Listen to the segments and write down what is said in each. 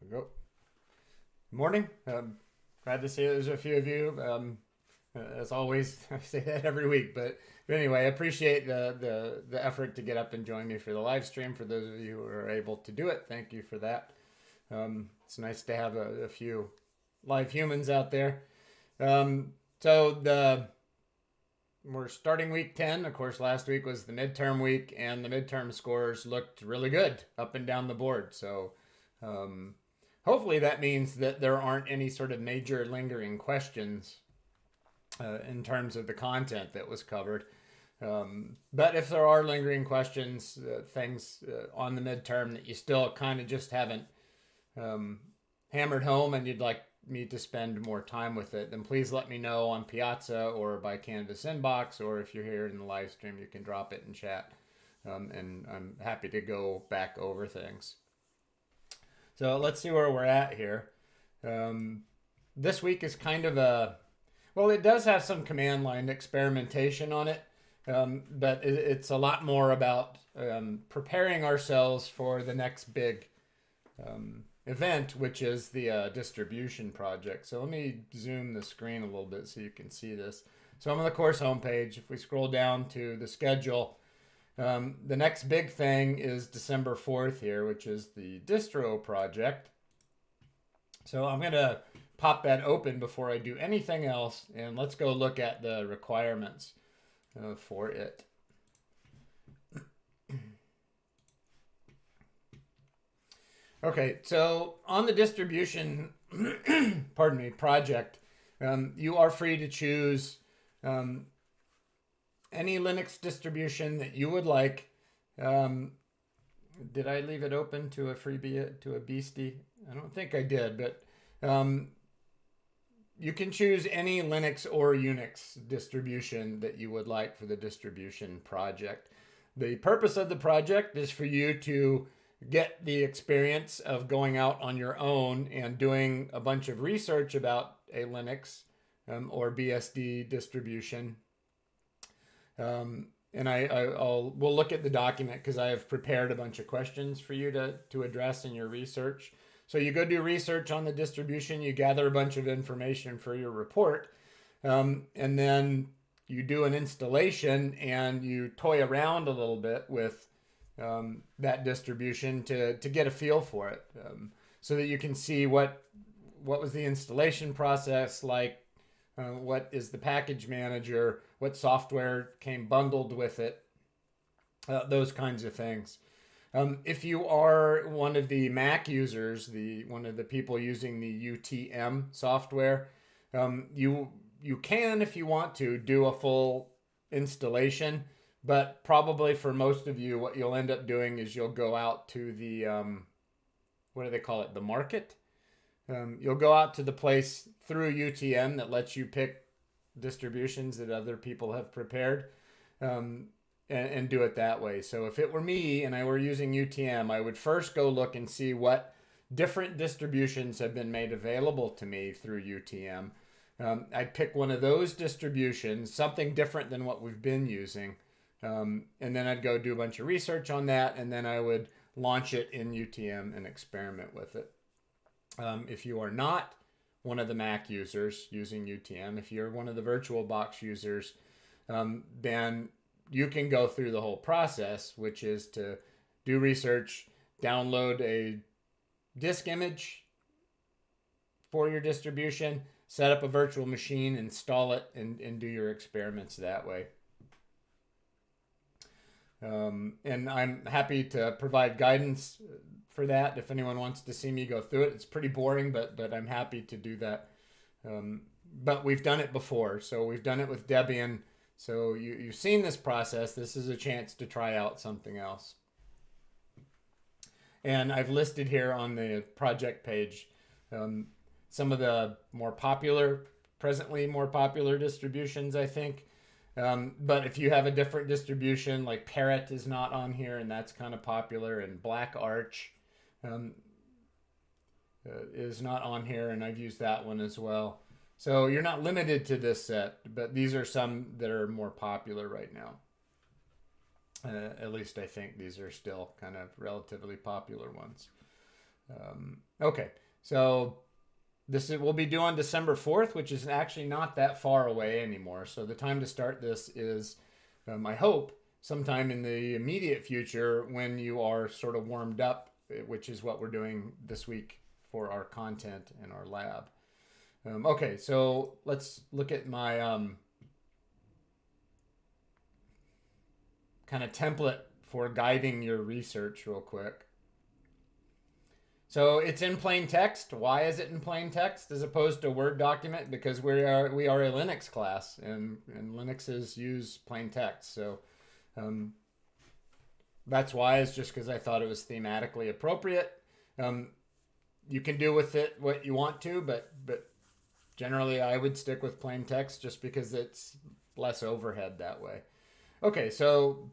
Go. Morning. Glad to see there's a few of you. As always, I say that every week, but anyway, I appreciate the effort to get up and join me for the live stream. For those of you who are able to do it, thank you for that. It's nice to have a few live humans out there. We're starting week 10. Of course, last week was the midterm week, and the midterm scores looked really good up and down the board. So hopefully that means that there aren't any sort of major lingering questions in terms of the content that was covered. But if there are lingering questions, things on the midterm that you still kind of just haven't hammered home and you'd like me to spend more time with it, then please let me know on Piazza or by Canvas inbox, or if you're here in the live stream, you can drop it in chat. And I'm happy to go back over things. So let's see where we're at here. This week is kind of well, it does have some command line experimentation on it, but it's a lot more about preparing ourselves for the next big event, which is the distribution project. So let me zoom the screen a little bit so you can see this. So I'm on the course homepage. If we scroll down to the schedule, the next big thing is December 4th here, which is the distro project. So I'm going to pop that open before I do anything else, and let's go look at the requirements for it. Okay, so on the distribution pardon me, project, you are free to choose any Linux distribution that you would like. Did I leave it open to a freebie, to a beastie? I don't think I did, but you can choose any Linux or Unix distribution that you would like for the distribution project. The purpose of the project is for you to get the experience of going out on your own and doing a bunch of research about a Linux or BSD distribution. And we'll look at the document because I have prepared a bunch of questions for you to address in your research. So you go do research on the distribution, you gather a bunch of information for your report, and then you do an installation and you toy around a little bit with that distribution to get a feel for it, so that you can see what was the installation process like, what is the package manager, what software came bundled with it, those kinds of things. If you are one of the Mac users, one of the people using the UTM software, you can, if you want to, do a full installation. But probably for most of you, what you'll end up doing is you'll go out to the, what do they call it? The market. You'll go out to the place through UTM that lets you pick distributions that other people have prepared, and do it that way. So if it were me and I were using UTM, I would first go look and see what different distributions have been made available to me through UTM. I'd pick one of those distributions, something different than what we've been using. And then I'd go do a bunch of research on that, and then I would launch it in UTM and experiment with it. If you are not one of the Mac users using UTM, if you're one of the VirtualBox users, then you can go through the whole process, which is to do research, download a disk image for your distribution, set up a virtual machine, install it, and do your experiments that way. And I'm happy to provide guidance for that. If anyone wants to see me go through it, it's pretty boring, but I'm happy to do that. But we've done it before, so we've done it with Debian. So you've seen this process. This is a chance to try out something else. And I've listed here on the project page some of the presently more popular distributions, I think. But if you have a different distribution, like Parrot is not on here, and that's kind of popular, and Black Arch is not on here, and I've used that one as well. So you're not limited to this set, but these are some that are more popular right now. At least I think these are still kind of relatively popular ones. Okay, so will be due on December 4th, which is actually not that far away anymore. So the time to start this is, I hope, sometime in the immediate future when you are sort of warmed up, which is what we're doing this week for our content in our lab. Okay, so let's look at my kind of template for guiding your research real quick. So it's in plain text. Why is it in plain text as opposed to a Word document? Because we are a Linux class, and Linuxes use plain text. So that's why. It's just because I thought it was thematically appropriate. You can do with it what you want to, but generally I would stick with plain text just because it's less overhead that way. Okay, so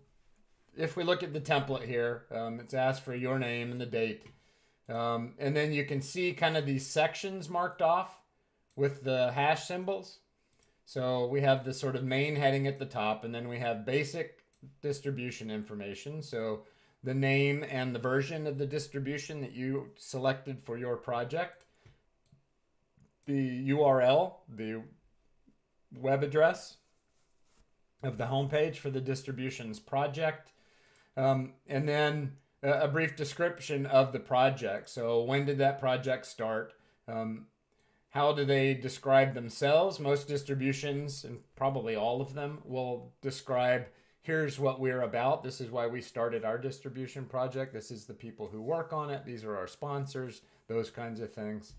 if we look at the template here, it's asked for your name and the date. And then you can see kind of these sections marked off with the hash symbols. So we have the sort of main heading at the top, and then we have basic distribution information. So the name and the version of the distribution that you selected for your project, the URL, the web address of the homepage for the distributions project, and then a brief description of the project. So when did that project start? How do they describe themselves? Most distributions, and probably all of them, will describe, here's what we're about. This is why we started our distribution project. This is the people who work on it. These are our sponsors, those kinds of things.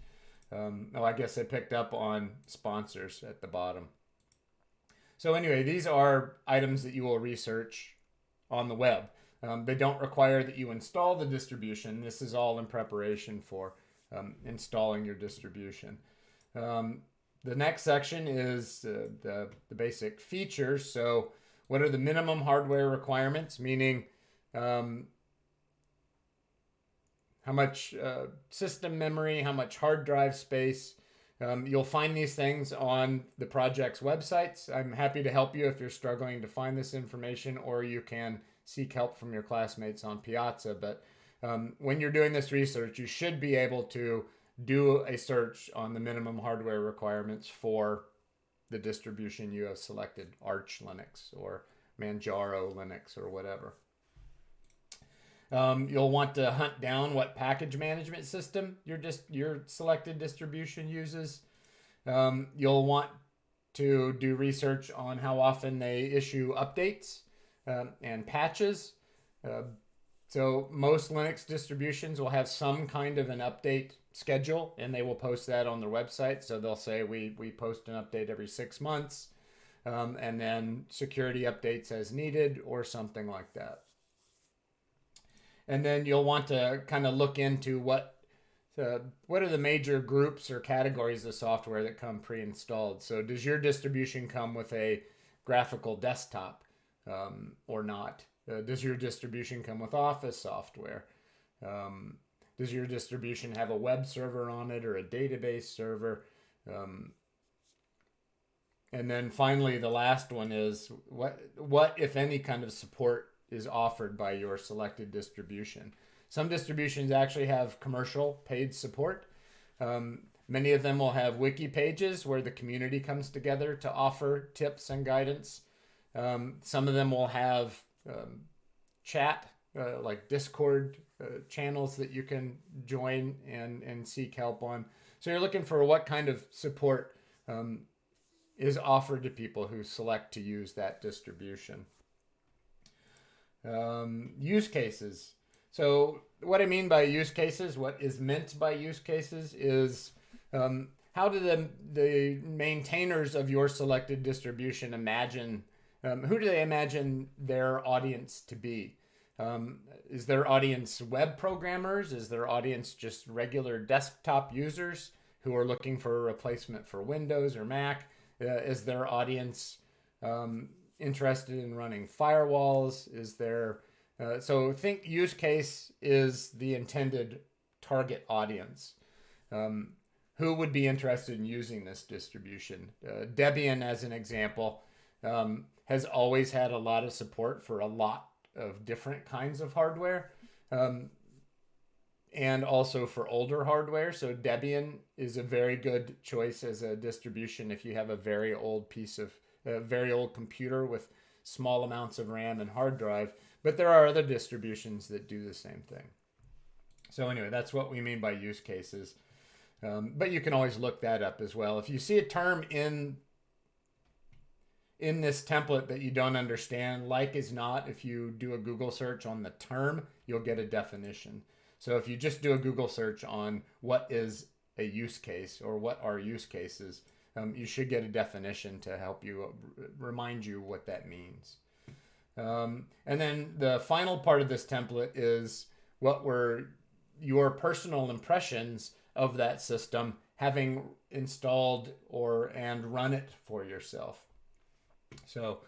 I guess I picked up on sponsors at the bottom. So anyway, these are items that you will research on the web. They don't require that you install the distribution. This is all in preparation for installing your distribution. The next section is the basic features. So what are the minimum hardware requirements? Meaning how much system memory, how much hard drive space. You'll find these things on the project's websites. I'm happy to help you if you're struggling to find this information, or you can seek help from your classmates on Piazza. But when you're doing this research, you should be able to do a search on the minimum hardware requirements for the distribution you have selected, Arch Linux or Manjaro Linux or whatever. You'll want to hunt down what package management system your selected distribution uses. You'll want to do research on how often they issue updates and patches. So most Linux distributions will have some kind of an update schedule, and they will post that on their website. So they'll say we post an update every 6 months, and then security updates as needed or something like that. And then you'll want to kind of look into what are the major groups or categories of software that come pre-installed. So does your distribution come with a graphical desktop or not? Does your distribution come with Office software? Does your distribution have a web server on it or a database server? And then finally, the last one is what if any kind of support is offered by your selected distribution. Some distributions actually have commercial paid support. Many of them will have wiki pages where the community comes together to offer tips and guidance. Some of them will have chat, like Discord channels that you can join and seek help on. So you're looking for what kind of support is offered to people who select to use that distribution. Use cases. So what I mean by use cases, what is meant by use cases is how do the maintainers of your selected distribution imagine, who do they imagine their audience to be? Is their audience web programmers? Is their audience just regular desktop users who are looking for a replacement for Windows or Mac? Is their audience interested in running firewalls? Is there so think use case is the intended target audience. Who would be interested in using this distribution? Debian, as an example, has always had a lot of support for a lot of different kinds of hardware, and also for older hardware. So Debian is a very good choice as a distribution if you have a very old very old computer with small amounts of RAM and hard drive. But there are other distributions that do the same thing. So anyway, that's what we mean by use cases. But you can always look that up as well. If you see a term in this template that you don't understand, like is not, if you do a Google search on the term, you'll get a definition. So if you just do a Google search on what is a use case or what are use cases, you should get a definition to help you remind you what that means. And then the final part of this template is what were your personal impressions of that system, having installed and run it for yourself. So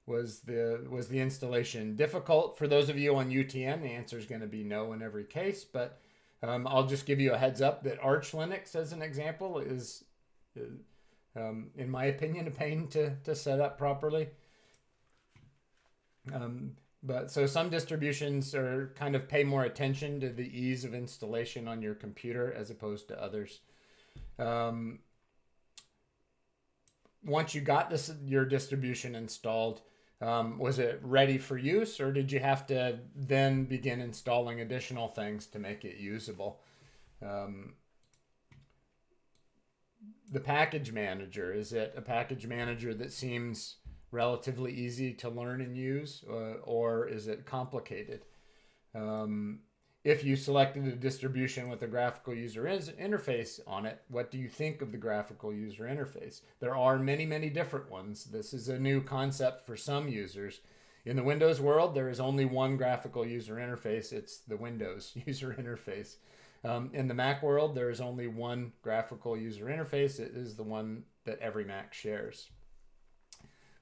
was the installation difficult? For those of you on UTM, the answer is going to be no in every case, but I'll just give you a heads up that Arch Linux, as an example, is in my opinion a pain to set up properly. But so some distributions are kind of pay more attention to the ease of installation on your computer as opposed to others. Once you got your distribution installed, was it ready for use, or did you have to then begin installing additional things to make it usable? The package manager, is it a package manager that seems relatively easy to learn and use, or is it complicated? If you selected a distribution with a graphical user interface on it, what do you think of the graphical user interface? There are many, many different ones. This is a new concept for some users. In the Windows world, there is only one graphical user interface. It's the Windows user interface. In the Mac world, there is only one graphical user interface. It is the one that every Mac shares.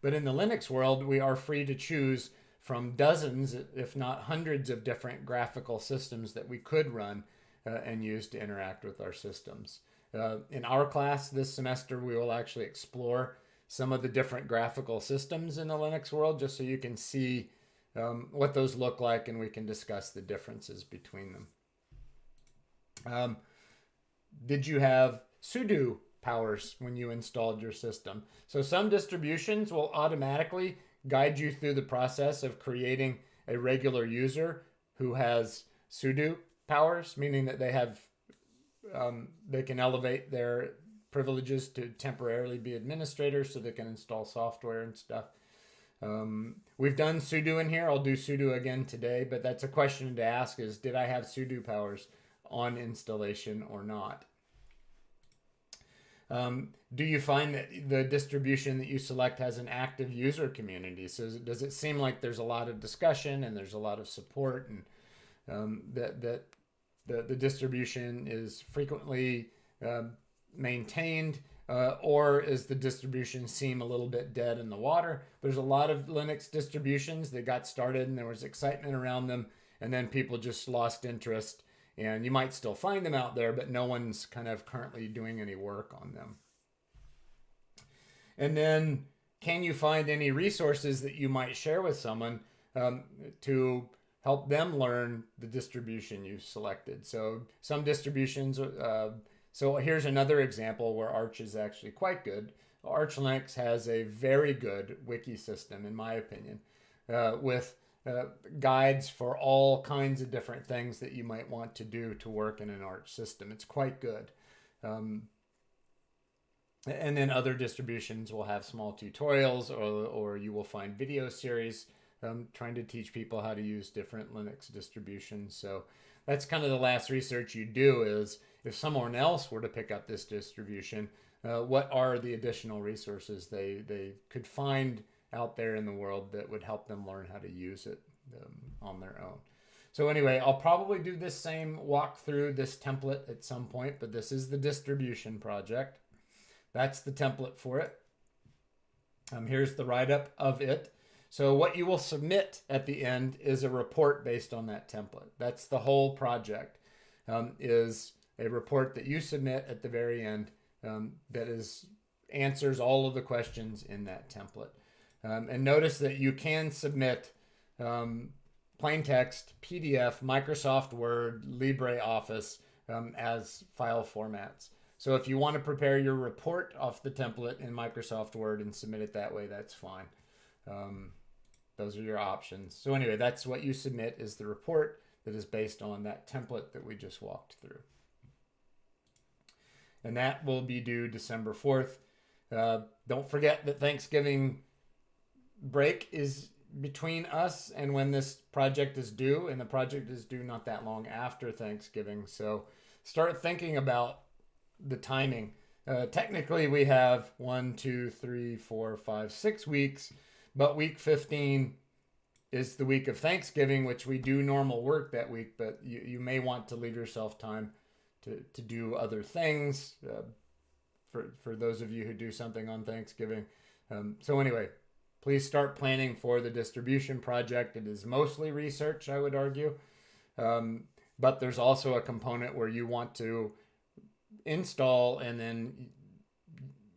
But in the Linux world, we are free to choose from dozens, if not hundreds, of different graphical systems that we could run and use to interact with our systems. In our class this semester, we will actually explore some of the different graphical systems in the Linux world, just so you can see what those look like, and we can discuss the differences between them. Did you have sudo powers when you installed your system? So some distributions will automatically guide you through the process of creating a regular user who has sudo powers, meaning that they have they can elevate their privileges to temporarily be administrators so they can install software and stuff. We've done sudo in here. I'll do sudo again today, but that's a question to ask, is did I have sudo powers on installation or not? Do you find that the distribution that you select has an active user community? So does it seem like there's a lot of discussion and there's a lot of support, and that the distribution is frequently maintained, or is the distribution seem a little bit dead in the water? There's a lot of Linux distributions that got started and there was excitement around them, and then people just lost interest. And you might still find them out there, but no one's kind of currently doing any work on them. And then, can you find any resources that you might share with someone to help them learn the distribution you've selected? So some distributions, so here's another example where Arch is actually quite good. Arch Linux has a very good wiki system, in my opinion, with guides for all kinds of different things that you might want to do to work in an Arch system. It's quite good. And then other distributions will have small tutorials, or you will find video series trying to teach people how to use different Linux distributions. So that's kind of the last research you do is if someone else were to pick up this distribution, what are the additional resources they could find out there in the world that would help them learn how to use it on their own. So anyway, I'll probably do this same walkthrough, this template at some point, but this is the distribution project. That's the template for it. Here's the write-up of it. So what you will submit at the end is a report based on that template. That's the whole project, is a report that you submit at the very end that answers all of the questions in that template. And notice that you can submit plain text, PDF, Microsoft Word, LibreOffice as file formats. So if you want to prepare your report off the template in Microsoft Word and submit it that way, that's fine. Those are your options. So anyway, that's what you submit is the report that is based on that template that we just walked through. And that will be due December 4th. Don't forget that Thanksgiving break is between us and when this project is due, and the project is due not that long after Thanksgiving. So start thinking about the timing. Technically, we have 6 weeks, but week 15 is the week of Thanksgiving, which we do normal work that week, but you may want to leave yourself time to do other things for those of you who do something on Thanksgiving. So anyway, please start planning for the distribution project. It is mostly research, I would argue, but there's also a component where you want to install and then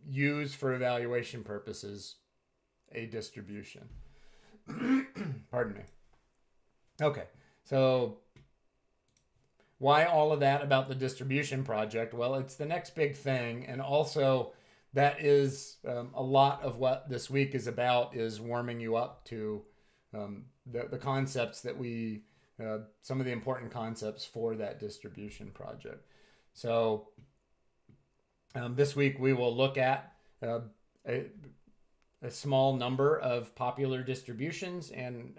use for evaluation purposes a distribution. Pardon me. Okay, so why all of that about the distribution project? Well, it's the next big thing, and also that is a lot of what this week is about, is warming you up to the concepts that some of the important concepts for that distribution project. So this week we will look at a small number of popular distributions and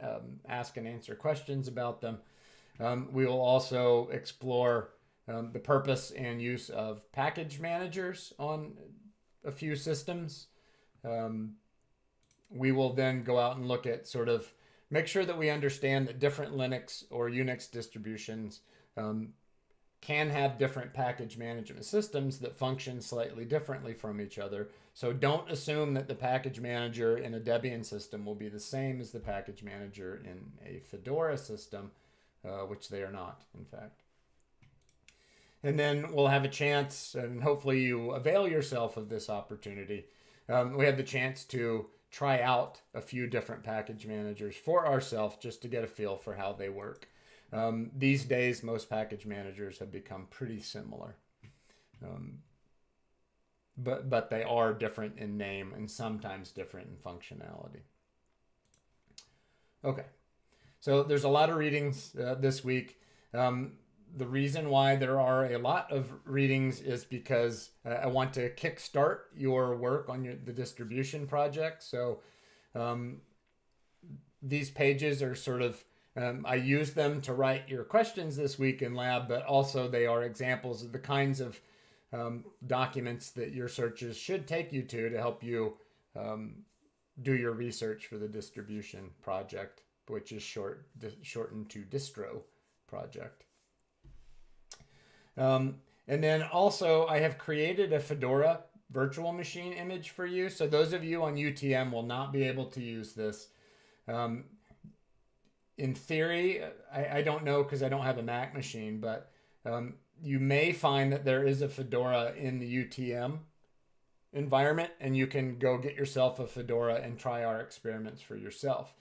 ask and answer questions about them. We will also explore the purpose and use of package managers on a few systems. We will then go out and look at make sure that we understand that different Linux or Unix distributions can have different package management systems that function slightly differently from each other. So don't assume that the package manager in a Debian system will be the same as the package manager in a Fedora system, which they are not, in fact. And then we'll have a chance, and hopefully you avail yourself of this opportunity. We have the chance to try out a few different package managers for ourselves just to get a feel for how they work. These days, most package managers have become pretty similar, but they are different in name and sometimes different in functionality. Okay, so there's a lot of readings this week. The reason why there are a lot of readings is because I want to kickstart your work on the distribution project. So these pages are I use them to write your questions this week in lab, but also they are examples of the kinds of documents that your searches should take you to help you do your research for the distribution project, which is shortened to distro project. And then also I have created a Fedora virtual machine image for you. So those of you on UTM will not be able to use this. In theory, I don't know because I don't have a Mac machine, but you may find that there is a Fedora in the UTM environment, and you can go get yourself a Fedora and try our experiments for yourself.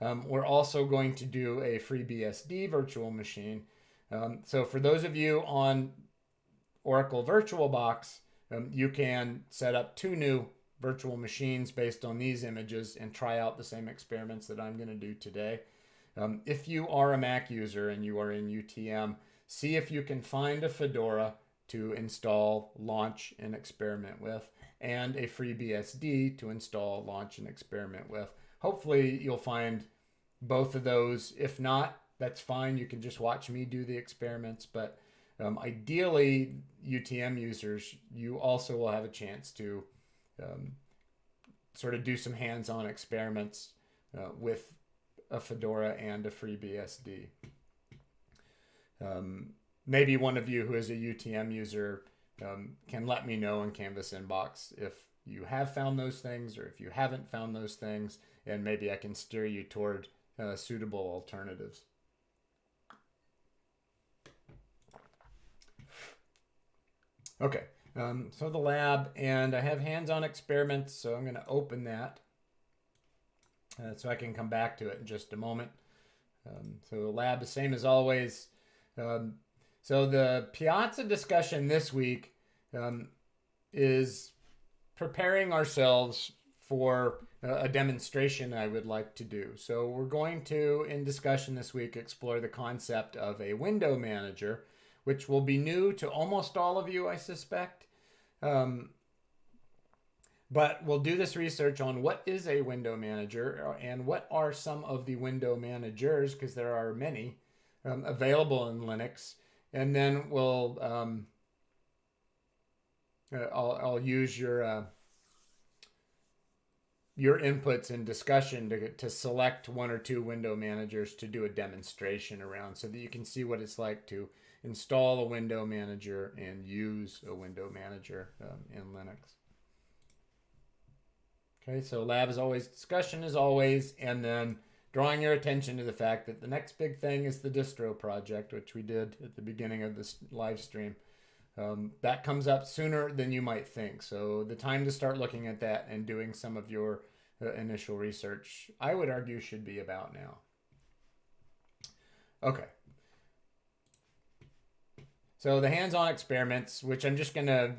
We're also going to do a FreeBSD virtual machine. So for those of you on Oracle VirtualBox, you can set up 2 new virtual machines based on these images and try out the same experiments that I'm going to do today. If you are a Mac user and you are in UTM, see if you can find a Fedora to install, launch, and experiment with, and a FreeBSD to install, launch, and experiment with. Hopefully you'll find both of those. If not, that's fine. You can just watch me do the experiments. But ideally, UTM users, you also will have a chance to sort of do some hands-on experiments with a Fedora and a FreeBSD. Maybe one of you who is a UTM user can let me know in Canvas inbox if you have found those things or if you haven't found those things, and maybe I can steer you toward suitable alternatives. Okay, so the lab, and I have hands-on experiments, so I'm going to open that so I can come back to it in just a moment. So the lab is same as always. So the Piazza discussion this week is preparing ourselves for a demonstration I would like to do. So we're going to, in discussion this week, explore the concept of a window manager, which will be new to almost all of you, I suspect. But we'll do this research on what is a window manager and what are some of the window managers, because there are many available in Linux. And then we'll I'll use your inputs in discussion to select one or two window managers to do a demonstration around, so that you can see what it's like to install a window manager and use a window manager in Linux. Okay, so lab is always, discussion is always, and then drawing your attention to the fact that the next big thing is the distro project, which we did at the beginning of this live stream. That comes up sooner than you might think. So the time to start looking at that and doing some of your initial research, I would argue, should be about now. Okay. So the hands-on experiments, which I'm just going to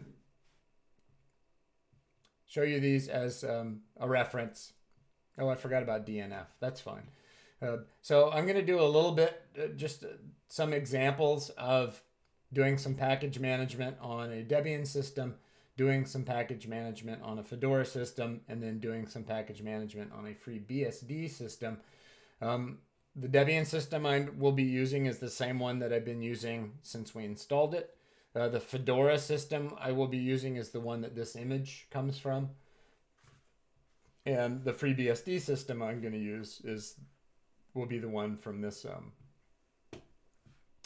show you these as a reference. Oh, I forgot about DNF. That's fine. So I'm going to do a little bit, just some examples of doing some package management on a Debian system, doing some package management on a Fedora system, and then doing some package management on a FreeBSD system. The Debian system I will be using is the same one that I've been using since we installed it. The Fedora system I will be using is the one that this image comes from. And the FreeBSD system I'm going to use will be the one from this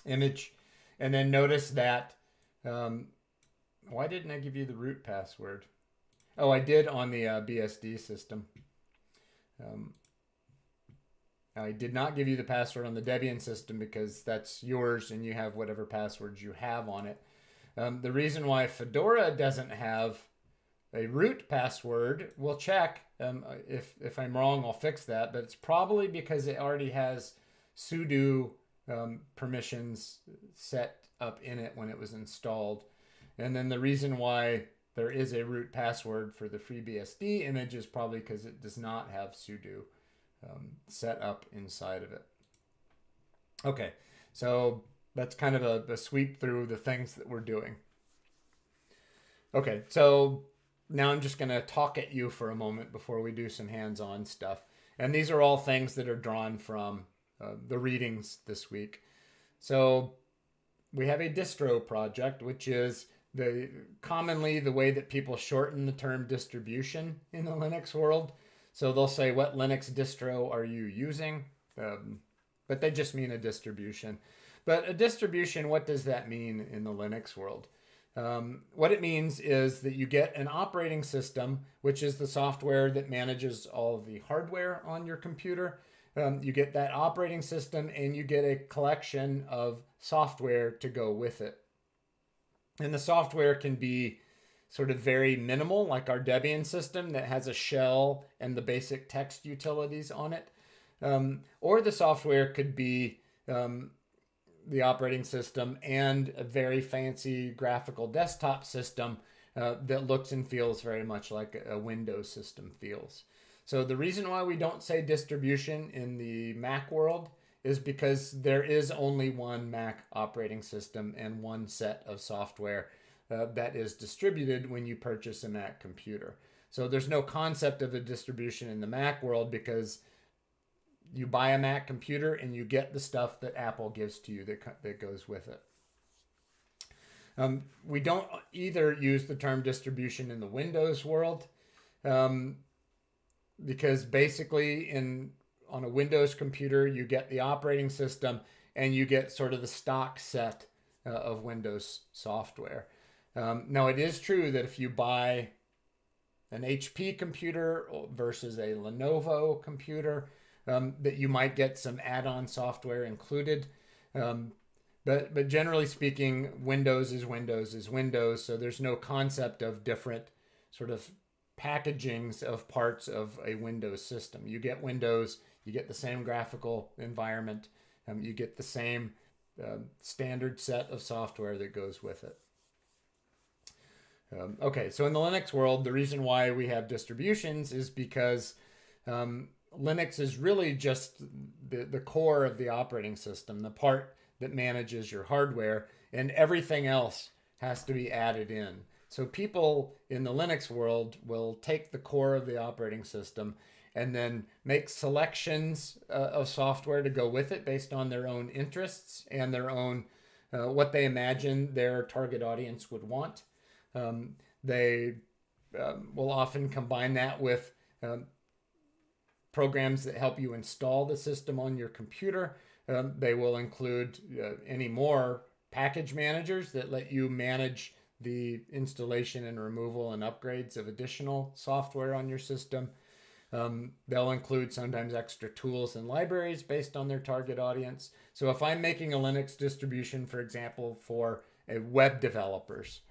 image. And then notice that, why didn't I give you the root password? Oh, I did on the BSD system. I did not give you the password on the Debian system because that's yours and you have whatever passwords you have on it. The reason why Fedora doesn't have a root password, we'll check. If I'm wrong, I'll fix that. But it's probably because it already has sudo permissions set up in it when it was installed. And then the reason why there is a root password for the FreeBSD image is probably because it does not have sudo set up inside of it. Okay, so that's kind of a sweep through the things that we're doing. Okay, so now I'm just going to talk at you for a moment before we do some hands-on stuff. And these are all things that are drawn from the readings this week. So we have a distro project, which is commonly the way that people shorten the term distribution in the Linux world. So they'll say, what Linux distro are you using? But they just mean a distribution. But a distribution, what does that mean in the Linux world? What it means is that you get an operating system, which is the software that manages all of the hardware on your computer. You get that operating system and you get a collection of software to go with it. And the software can be sort of very minimal, like our Debian system that has a shell and the basic text utilities on it. Or the software could be the operating system and a very fancy graphical desktop system that looks and feels very much like a Windows system feels. So the reason why we don't say distribution in the Mac world is because there is only one Mac operating system and one set of software that is distributed when you purchase a Mac computer. So there's no concept of a distribution in the Mac world because you buy a Mac computer and you get the stuff that Apple gives to you that goes with it. We don't either use the term distribution in the Windows world, because basically on a Windows computer, you get the operating system and you get sort of the stock set of Windows software. Now, it is true that if you buy an HP computer versus a Lenovo computer, that you might get some add-on software included. But generally speaking, Windows is Windows is Windows, so there's no concept of different sort of packagings of parts of a Windows system. You get Windows, you get the same graphical environment, you get the same standard set of software that goes with it. Okay, so in the Linux world, the reason why we have distributions is because Linux is really just the core of the operating system, the part that manages your hardware, and everything else has to be added in. So people in the Linux world will take the core of the operating system and then make selections of software to go with it based on their own interests and their own what they imagine their target audience would want. They will often combine that with programs that help you install the system on your computer. They will include any more package managers that let you manage the installation and removal and upgrades of additional software on your system. They'll include sometimes extra tools and libraries based on their target audience. So if I'm making a Linux distribution, for example, for web developers,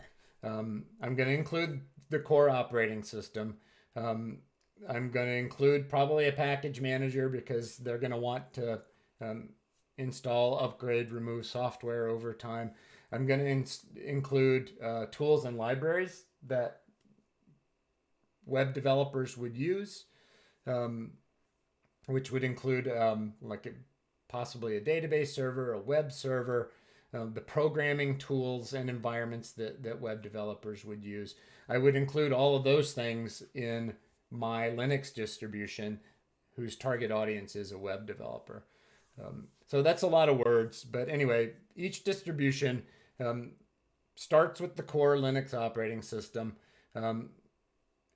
I'm going to include the core operating system. I'm going to include probably a package manager because they're going to want to install, upgrade, remove software over time. I'm going to include tools and libraries that web developers would use, which would include possibly a database server, a web server, the programming tools and environments that web developers would use. I would include all of those things in my Linux distribution whose target audience is a web developer. So that's a lot of words, but anyway, each distribution starts with the core Linux operating system and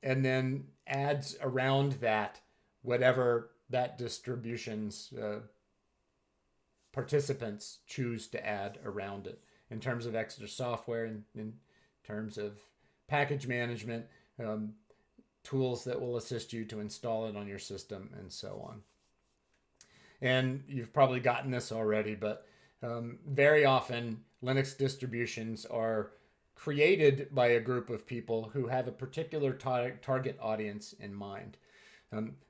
then adds around that whatever that distribution's participants choose to add around it in terms of extra software, in terms of package management, tools that will assist you to install it on your system, and so on. And you've probably gotten this already, but very often Linux distributions are created by a group of people who have a particular target audience in mind.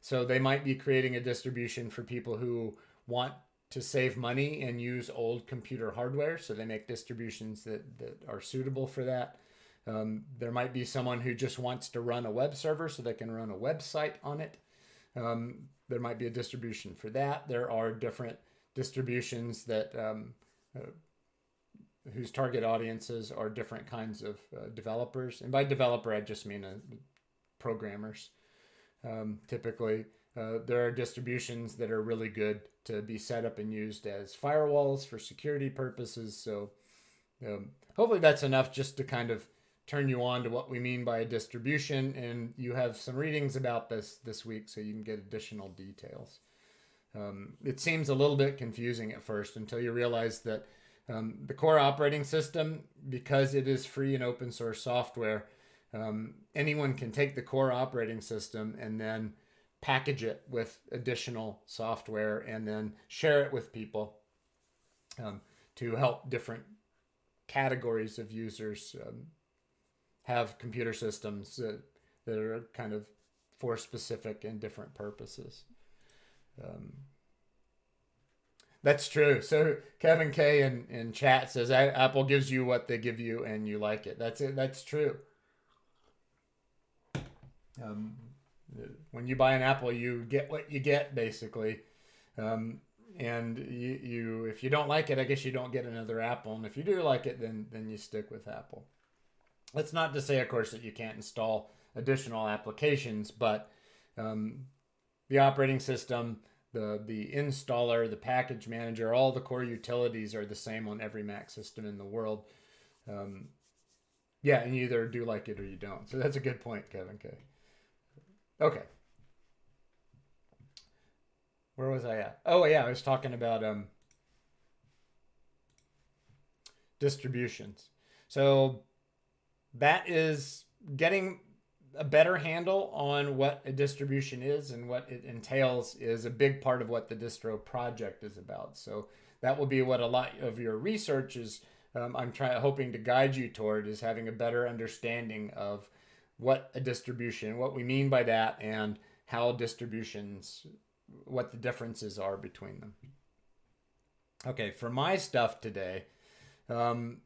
So they might be creating a distribution for people who want to save money and use old computer hardware, so they make distributions that are suitable for that. There might be someone who just wants to run a web server so they can run a website on it. There might be a distribution for that. There are different distributions that whose target audiences are different kinds of developers. And by developer, I just mean programmers. Typically, there are distributions that are really good to be set up and used as firewalls for security purposes. So hopefully that's enough just to kind of turn you on to what we mean by a distribution, and you have some readings about this week so you can get additional details. It seems a little bit confusing at first until you realize that the core operating system, because it is free and open source software, anyone can take the core operating system and then package it with additional software and then share it with people to help different categories of users have computer systems that are kind of for specific and different purposes. That's true. So Kevin K in chat says Apple gives you what they give you and you like it. That's it. That's true. When you buy an Apple, you get what you get, basically. And you if you don't like it, I guess you don't get another Apple. And if you do like it, then you stick with Apple. That's not to say, of course, that you can't install additional applications, but the operating system, the installer, the package manager, all the core utilities are the same on every Mac system in the world. Yeah, and you either do like it or you don't. So that's a good point, Kevin K. Okay. Where was I at? Oh, yeah, I was talking about distributions. So that is getting a better handle on what a distribution is and what it entails is a big part of what the distro project is about. So that will be what a lot of your research is. I'm hoping to guide you toward is having a better understanding of what a distribution, what we mean by that, and how distributions, what the differences are between them. Okay, for my stuff today, I'm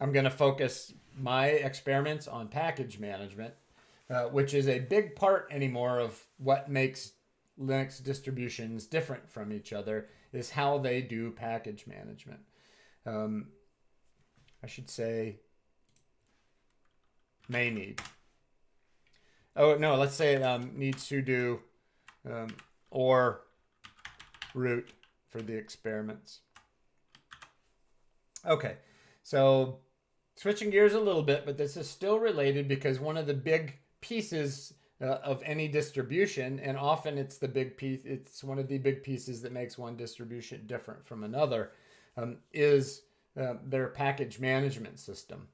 going to focus my experiments on package management, which is a big part anymore of what makes Linux distributions different from each other, is how they do package management. I should say may need. Oh, no, let's say it needs sudo or root for the experiments. Okay, so switching gears a little bit, but this is still related because one of the big pieces of any distribution, and often it's the big piece, it's one of the big pieces that makes one distribution different from another, is their package management system.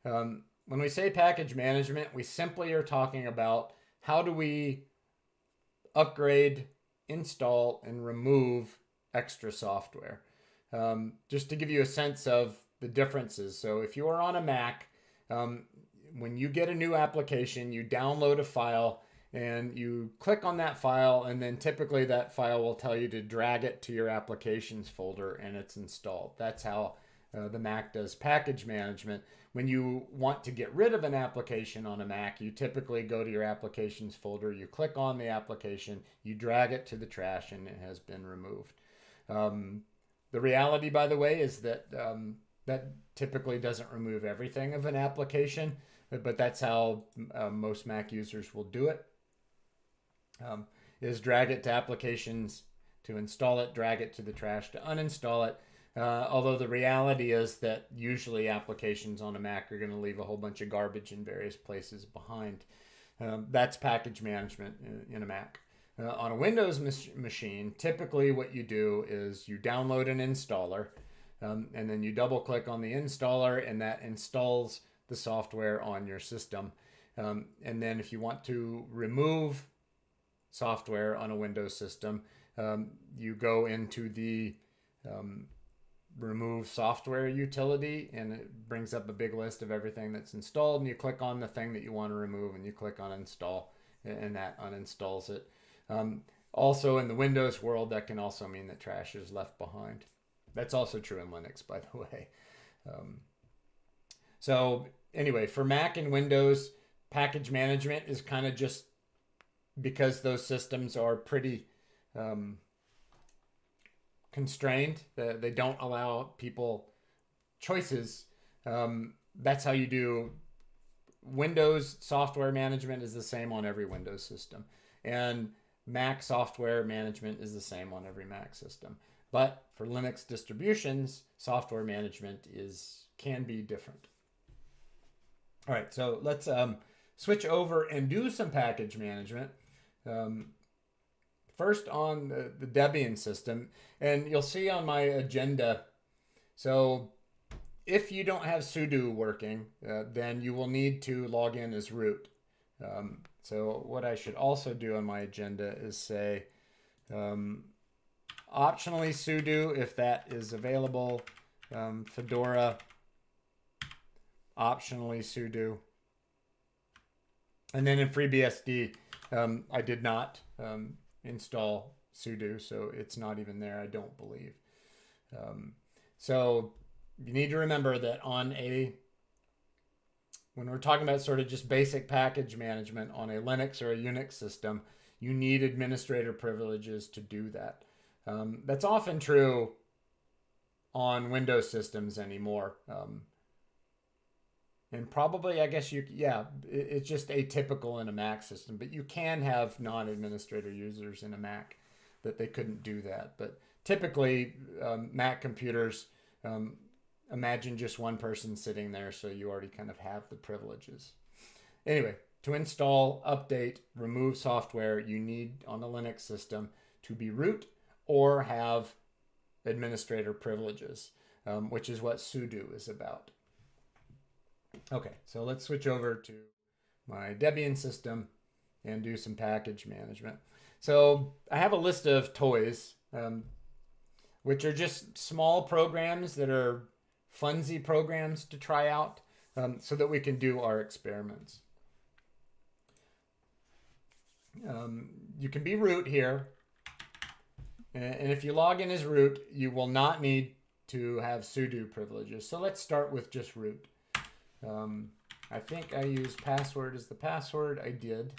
When we say package management, we simply are talking about how do we upgrade, install, and remove extra software. Just to give you a sense of the differences. So if you are on a Mac, when you get a new application, you download a file and you click on that file, and then typically that file will tell you to drag it to your applications folder and it's installed. That's how the Mac does package management. When you want to get rid of an application on a Mac, you typically go to your applications folder, you click on the application, you drag it to the trash, and it has been removed. The reality, by the way, is that that typically doesn't remove everything of an application, but that's how most Mac users will do it. Is drag it to applications to install it, drag it to the trash to uninstall it. Although the reality is that usually applications on a Mac are going to leave a whole bunch of garbage in various places behind. That's package management in a Mac. On a Windows machine, typically what you do is you download an installer, and then you double click on the installer, and that installs the software on your system. And then if you want to remove software on a Windows system, you go into the remove software utility, and it brings up a big list of everything that's installed, and you click on the thing that you want to remove, and you click on install, and that uninstalls it. Also in the Windows world, that can also mean that trash is left behind. That's also true in Linux, by the way. So anyway, for Mac and Windows, package management is kind of just because those systems are pretty constrained. They don't allow people choices. That's how you do. Windows software management is the same on every Windows system, and Mac software management is the same on every Mac system. But for Linux distributions, software management can be different. All right, so let's switch over and do some package management. First on the Debian system, and you'll see on my agenda, so if you don't have sudo working, then you will need to log in as root. So what I should also do on my agenda is say optionally sudo if that is available, Fedora optionally sudo, and then in FreeBSD I did not install sudo, so it's not even there, I don't believe. So you need to remember that when we're talking about sort of just basic package management on a Linux or a Unix system, you need administrator privileges to do that. That's often true on Windows systems anymore. And probably, I guess it's just atypical in a Mac system, but you can have non-administrator users in a Mac. that they couldn't do that. But typically, Mac computers, imagine just one person sitting there, so you already kind of have the privileges. Anyway, to install, update, remove software, you need on a Linux system to be root or have administrator privileges, which is what sudo is about. Okay, so let's switch over to my Debian system and do some package management. So I have a list of toys, which are just small programs that are funsy programs to try out, so that we can do our experiments. You can be root here, and if you log in as root, you will not need to have sudo privileges. So let's start with just root. I think I used password as the password. I did.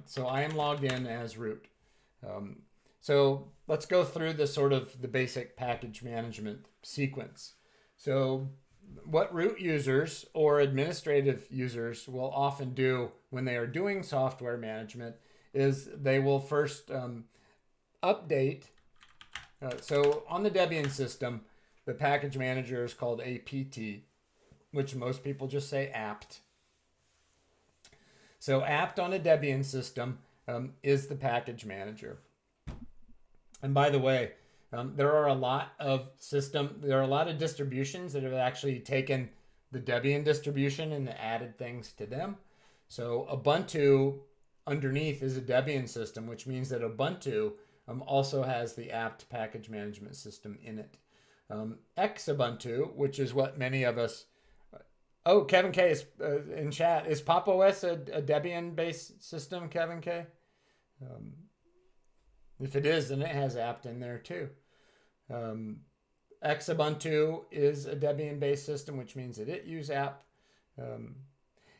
So I am logged in as root. So let's go through the basic package management sequence. So what root users or administrative users will often do when they are doing software management is they will first update. So on the Debian system, the package manager is called apt, which most people just say apt. So apt on a Debian system is the package manager. And by the way, there are a lot of distributions that have actually taken the Debian distribution and added things to them. So Ubuntu underneath is a Debian system, which means that Ubuntu also has the apt package management system in it. Xubuntu, which is what many of us... Oh, Kevin K is in chat. Is Pop! OS a Debian-based system, Kevin K? If it is, then it has apt in there too. Xubuntu is a Debian-based system, which means that it uses apt.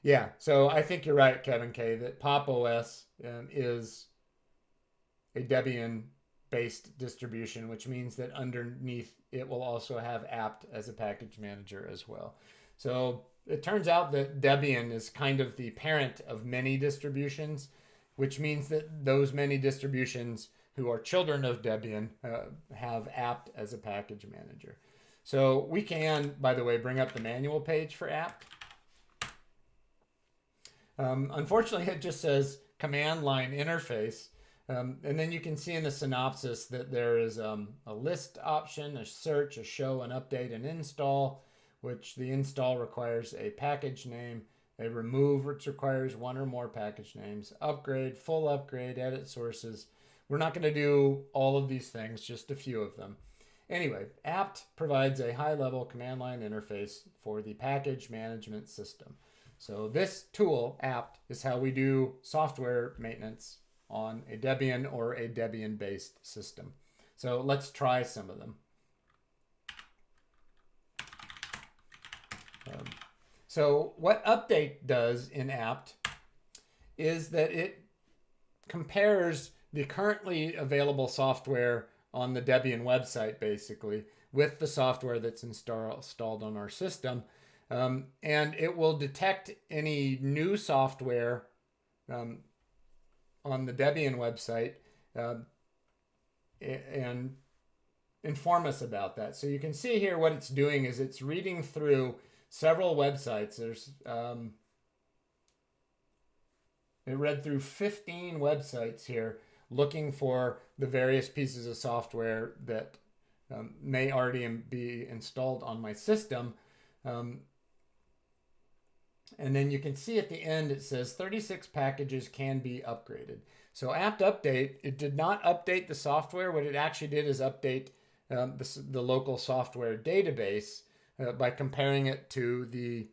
Yeah, so I think you're right, Kevin K, that Pop! OS is a Debian-based distribution, which means that underneath it will also have apt as a package manager as well. So it turns out that Debian is kind of the parent of many distributions, which means that those many distributions who are children of Debian have apt as a package manager. So we can, by the way, bring up the manual page for apt. Unfortunately, it just says command line interface. And then you can see in the synopsis that there is a list option, a search, a show, an update, an install, which the install requires a package name, a remove, which requires one or more package names, upgrade, full upgrade, edit sources. We're not going to do all of these things, just a few of them. Anyway, apt provides a high-level command line interface for the package management system. So this tool, apt, is how we do software maintenance on a Debian or a Debian-based system. So let's try some of them. So what update does in apt is that it compares the currently available software on the Debian website, basically, with the software that's installed on our system. And it will detect any new software on the Debian website and inform us about that. So you can see here what it's doing is it's reading through several websites. There's it read through 15 websites here looking for the various pieces of software that may already be installed on my system. And then you can see at the end it says 36 packages can be upgraded. So apt update, it did not update the software. What it actually did is update the local software database by comparing it to the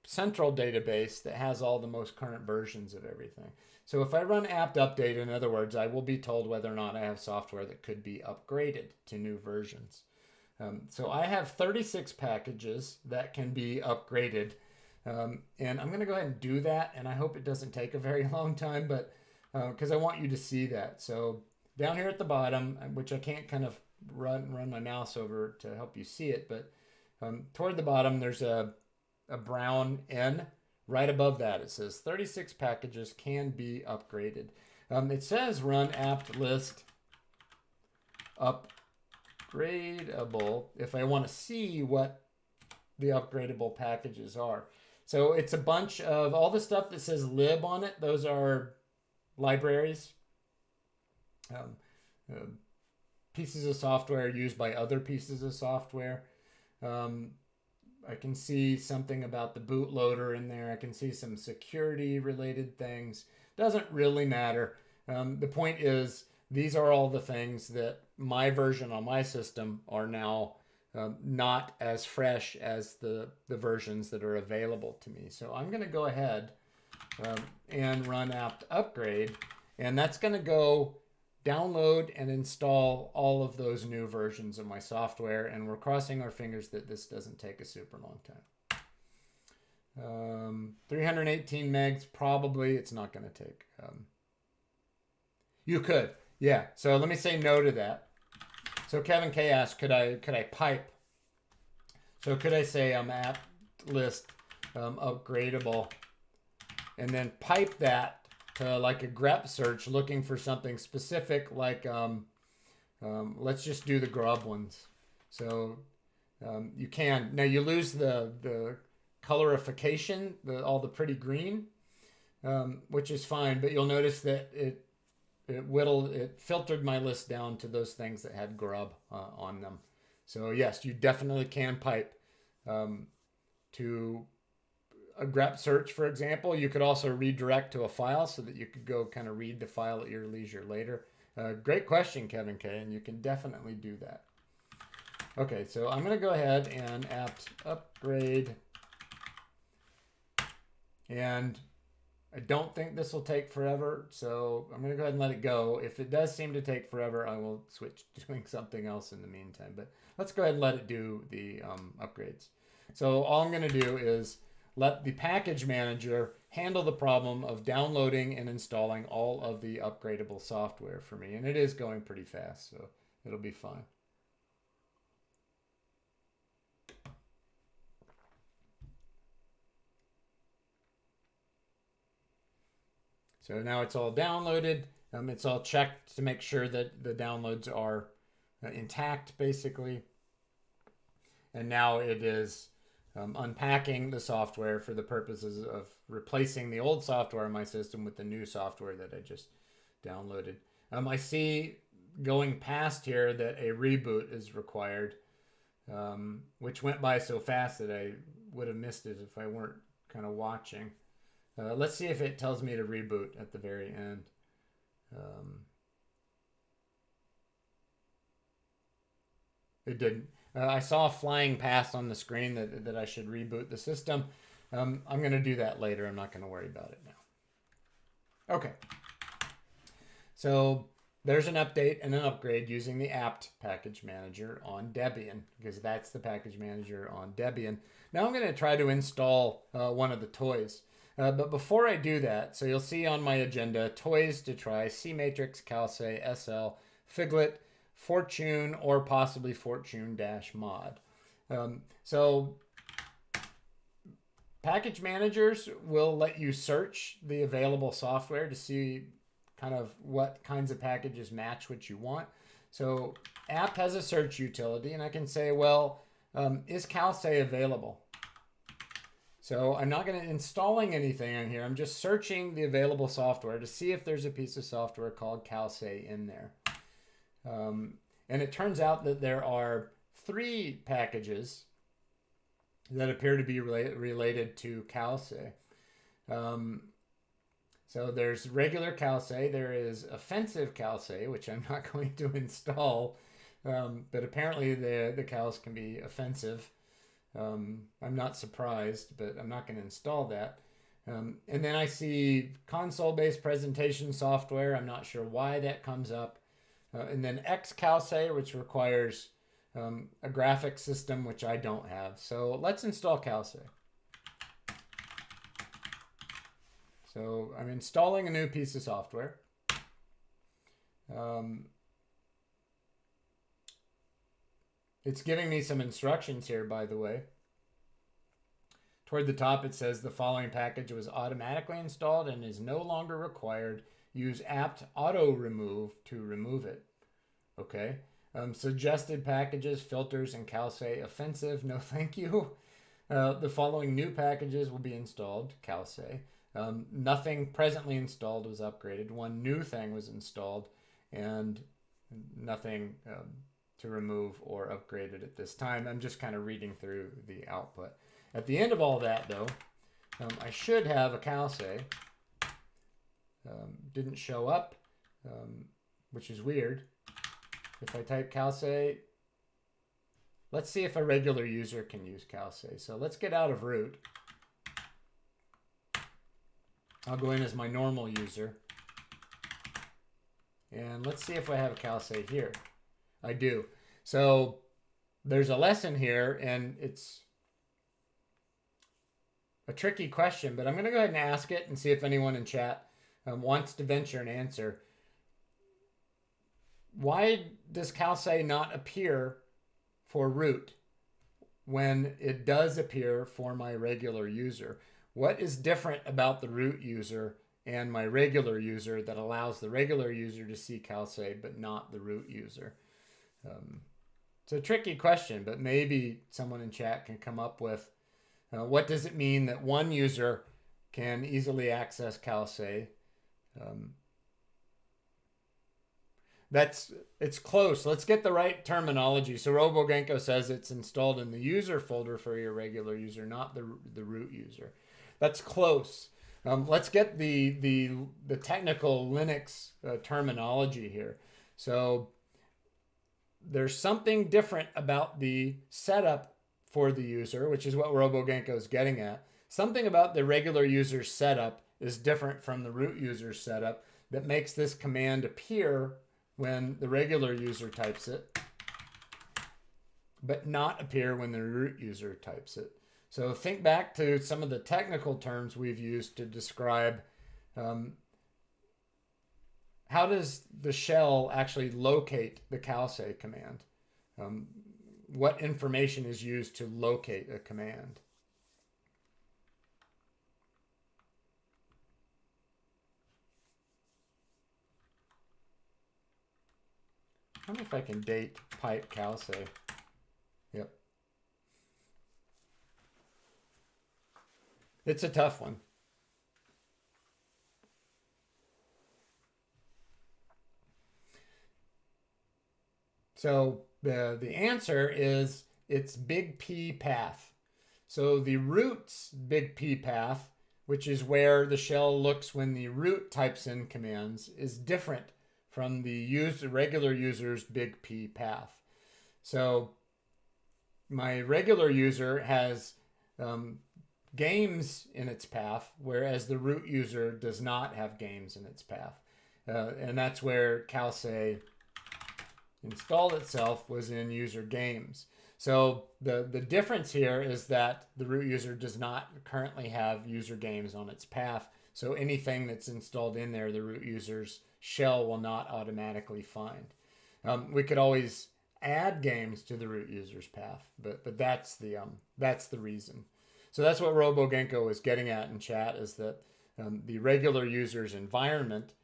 central database that has all the most current versions of everything. So if I run apt update, in other words, I will be told whether or not I have software that could be upgraded to new versions. So I have 36 packages that can be upgraded. And I'm going to go ahead and do that. And I hope it doesn't take a very long time, but because I want you to see that. So down here at the bottom, which I can't kind of run my mouse over to help you see it, but toward the bottom, there's a brown N. Right above that, it says 36 packages can be upgraded. It says run apt list upgradable if I want to see what the upgradable packages are. So it's a bunch of all the stuff that says lib on it. Those are libraries, pieces of software used by other pieces of software. I can see something about the bootloader in there. I can see some security related things. Doesn't really matter. The point is, these are all the things that my version on my system are now not as fresh as the versions that are available to me. So I'm going to go ahead and run apt upgrade, and that's going to go download and install all of those new versions of my software, and we're crossing our fingers that this doesn't take a super long time. 318 megs, probably it's not going to take. You could, yeah. So let me say no to that. So Kevin K asked, could I pipe? So could I say I'm apt list upgradable, and then pipe that to like a grep search looking for something specific, like let's just do the grub ones. So you can, now you lose the colorification, all the pretty green, which is fine, but you'll notice that it filtered my list down to those things that had grub on them. So yes, you definitely can pipe to a grep search, for example. You could also redirect to a file so that you could go kind of read the file at your leisure later. Great question, Kevin K, and you can definitely do that. Okay, so I'm going to go ahead and apt upgrade, and I don't think this will take forever, so I'm going to go ahead and let it go. If it does seem to take forever, I will switch to doing something else in the meantime, but let's go ahead and let it do the upgrades. So all I'm going to do is let the package manager handle the problem of downloading and installing all of the upgradable software for me. And it is going pretty fast, so it'll be fine. So now it's all downloaded. It's all checked to make sure that the downloads are intact, basically. And now it is unpacking the software for the purposes of replacing the old software in my system with the new software that I just downloaded. I see going past here that a reboot is required, which went by so fast that I would have missed it if I weren't kind of watching. Let's see if it tells me to reboot at the very end. It didn't. I saw flying past on the screen that I should reboot the system. I'm going to do that later. I'm not going to worry about it now. Okay. So there's an update and an upgrade using the apt package manager on Debian, because that's the package manager on Debian. Now I'm going to try to install one of the toys. But before I do that, so you'll see on my agenda, toys to try: CMatrix, Calce, SL, Figlet, Fortune, or possibly Fortune-mod. So package managers will let you search the available software to see kind of what kinds of packages match what you want. So apt has a search utility, and I can say, well, is Calce available? So I'm not going to installing anything in here. I'm just searching the available software to see if there's a piece of software called Calce in there. And it turns out that there are 3 packages that appear to be related to Calce. So there's regular Calce, there is offensive Calce, which I'm not going to install, but apparently the cows can be offensive. I'm not surprised, but I'm not going to install that. And then I see console-based presentation software. I'm not sure why that comes up. And then Xcalce, which requires a graphics system, which I don't have. So let's install Calce. So I'm installing a new piece of software. It's giving me some instructions here, by the way. Toward the top, it says the following package was automatically installed and is no longer required use apt auto remove to remove it. Okay. Suggested packages, filters, and calce offensive. No, thank you. The following new packages will be installed. Calce. Nothing presently installed was upgraded. One new thing was installed, and nothing to remove or upgraded at this time. I'm just kind of reading through the output. At the end of all that, though, I should have a calce. Didn't show up, which is weird. If I type calce, let's see if a regular user can use calce. So let's get out of root. I'll go in as my normal user. And let's see if I have a calce here. I do. So there's a lesson here, and it's a tricky question, but I'm going to go ahead and ask it and see if anyone in chat wants to venture an answer. Why does calce not appear for root when it does appear for my regular user? What is different about the root user and my regular user that allows the regular user to see calce but not the root user? It's a tricky question, but maybe someone in chat can come up with what does it mean that one user can easily access calce? It's close. Let's get the right terminology. So RoboGenko says it's installed in the user folder for your regular user, not the root user. That's close. Let's get the technical Linux terminology here. So there's something different about the setup for the user, which is what RoboGenko is getting at. Something about the regular user's setup is different from the root user's setup that makes this command appear when the regular user types it, but not appear when the root user types it. So think back to some of the technical terms we've used to describe how does the shell actually locate the calce command? What information is used to locate a command? I wonder if I can date pipe calce. Yep. It's a tough one. So the answer is it's big P path. So the root's big P path, which is where the shell looks when the root types in commands, is different from the regular user's big P path. So my regular user has games in its path, whereas the root user does not have games in its path. And that's where calce installed itself, was in user games. So the difference here is that the root user does not currently have user games on its path. So anything that's installed in there, the root user's shell will not automatically find. We could always add games to the root user's path, but that's the reason. So that's what RoboGenko is getting at in chat, is that the regular user's environment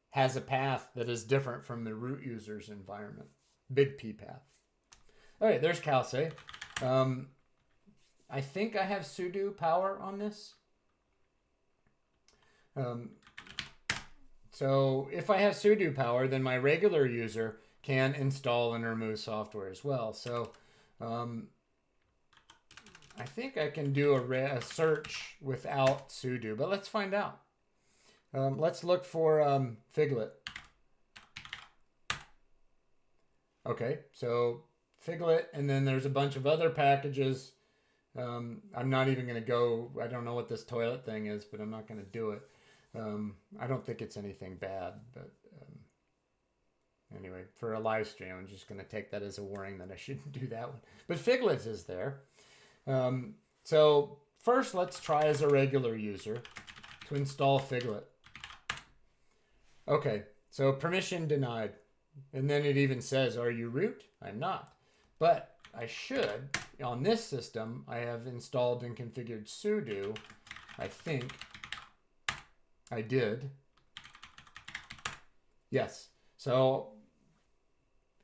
has a path that is different from the root user's environment. Big P path. All right, there's calce. I think I have sudo power on this. So if I have sudo power, then my regular user can install and remove software as well. So I think I can do a search without sudo, but let's find out. Let's look for Figlet. Okay, so Figlet, and then there's a bunch of other packages. I'm not even going to go, I don't know what this toilet thing is, but I'm not going to do it. I don't think it's anything bad, but anyway, for a live stream, I'm just going to take that as a warning that I shouldn't do that one. But Figlet is there. So first, let's try as a regular user to install Figlet. Okay, so permission denied. And then it even says, are you root? I'm not. But I should, on this system, I have installed and configured sudo. I think I did. Yes. So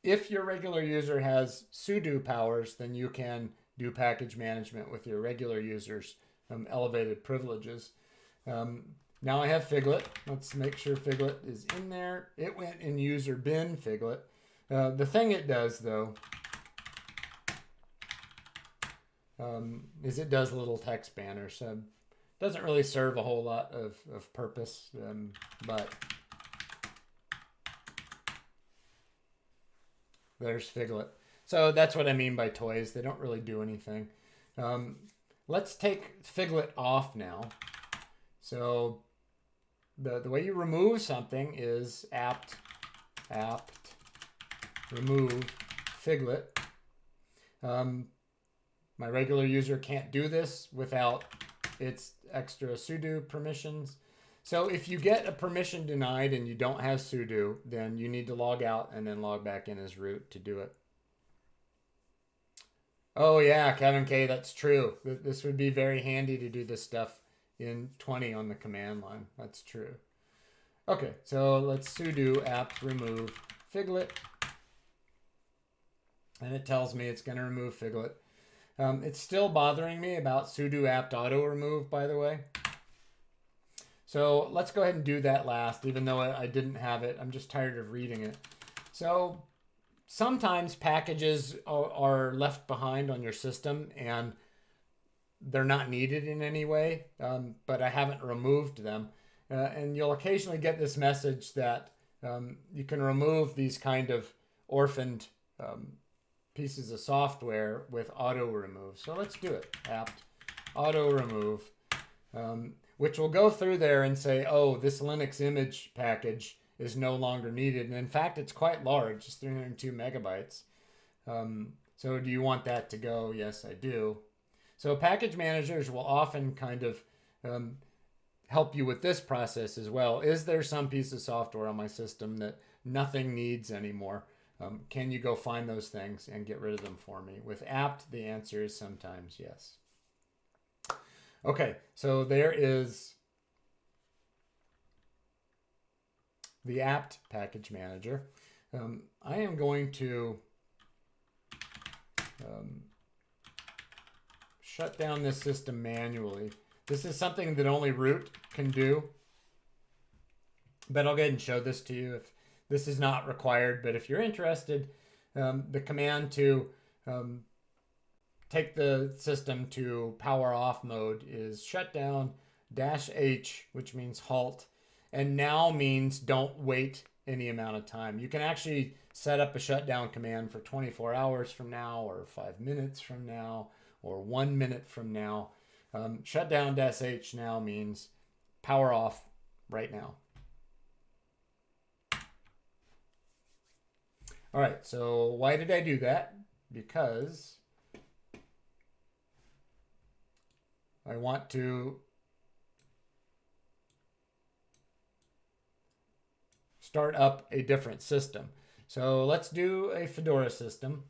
if your regular user has sudo powers, then you can do package management with your regular users' elevated privileges. Now I have Figlet. Let's make sure Figlet is in there. It went in user bin Figlet. The thing it does, though, is it does little text banners. So it doesn't really serve a whole lot of purpose, but there's Figlet. So that's what I mean by toys. They don't really do anything. Let's take Figlet off now. So the way you remove something is apt remove Figlet. My regular user can't do this without its extra sudo permissions. So if you get a permission denied and you don't have sudo, then you need to log out and then log back in as root to do it. Oh yeah, Kevin K, that's true. This would be very handy to do this stuff in 20 on the command line. That's true. Okay, so let's sudo apt remove Figlet. And it tells me it's going to remove Figlet. It's still bothering me about sudo apt auto remove, by the way. So let's go ahead and do that last, even though I didn't have it. I'm just tired of reading it. So sometimes packages are left behind on your system and they're not needed in any way, but I haven't removed them. And you'll occasionally get this message that you can remove these kind of orphaned pieces of software with auto remove. So let's do it. Apt auto remove, which will go through there and say, oh, this Linux image package is no longer needed. And in fact, it's quite large. It's 302 megabytes. So do you want that to go? Yes, I do. So package managers will often kind of help you with this process as well. Is there some piece of software on my system that nothing needs anymore? Can you go find those things and get rid of them for me? With apt, the answer is sometimes yes. Okay, so there is the apt package manager. I am going to shut down this system manually. This is something that only root can do, but I'll go ahead and show this to you. If this is not required, but if you're interested, the command to take the system to power off mode is shutdown -H, which means halt, and now means don't wait any amount of time. You can actually set up a shutdown command for 24 hours from now, or 5 minutes from now, or 1 minute from now. Shutdown -H now means power off right now. All right, so why did I do that? Because I want to start up a different system. So let's do a Fedora system.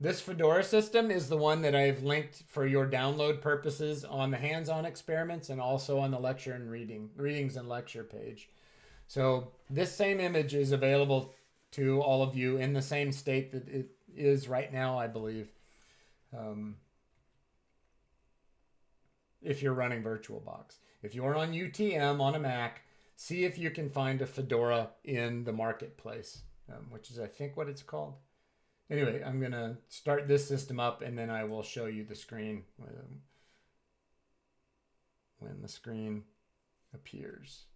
This Fedora system is the one that I've linked for your download purposes on the hands-on experiments and also on the lecture and readings and lecture page. So this same image is available to all of you in the same state that it is right now, I believe, if you're running VirtualBox. If you're on UTM on a Mac, see if you can find a Fedora in the marketplace, which is, I think, what it's called. Anyway, I'm going to start this system up, and then I will show you the screen when the screen appears.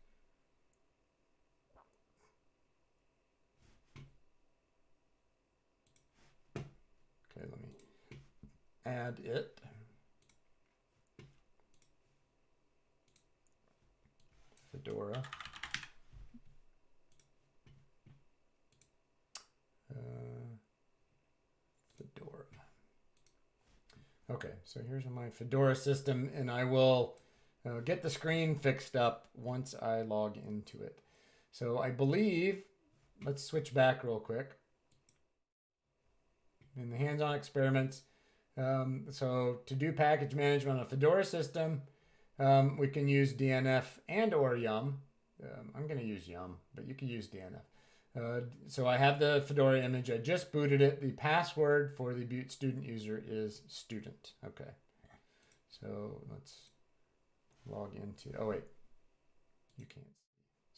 Okay, let me add it. Fedora. Fedora. Okay, so here's my Fedora system, and I will get the screen fixed up once I log into it. So I believe, let's switch back real quick. In the hands-on experiments, so to do package management on a Fedora system, we can use DNF and or yum. I'm going to use Yum, but you can use DNF. So I have the Fedora image. I just booted it. The password for the Butte student user is student. Okay. So let's log into, oh wait, you can't.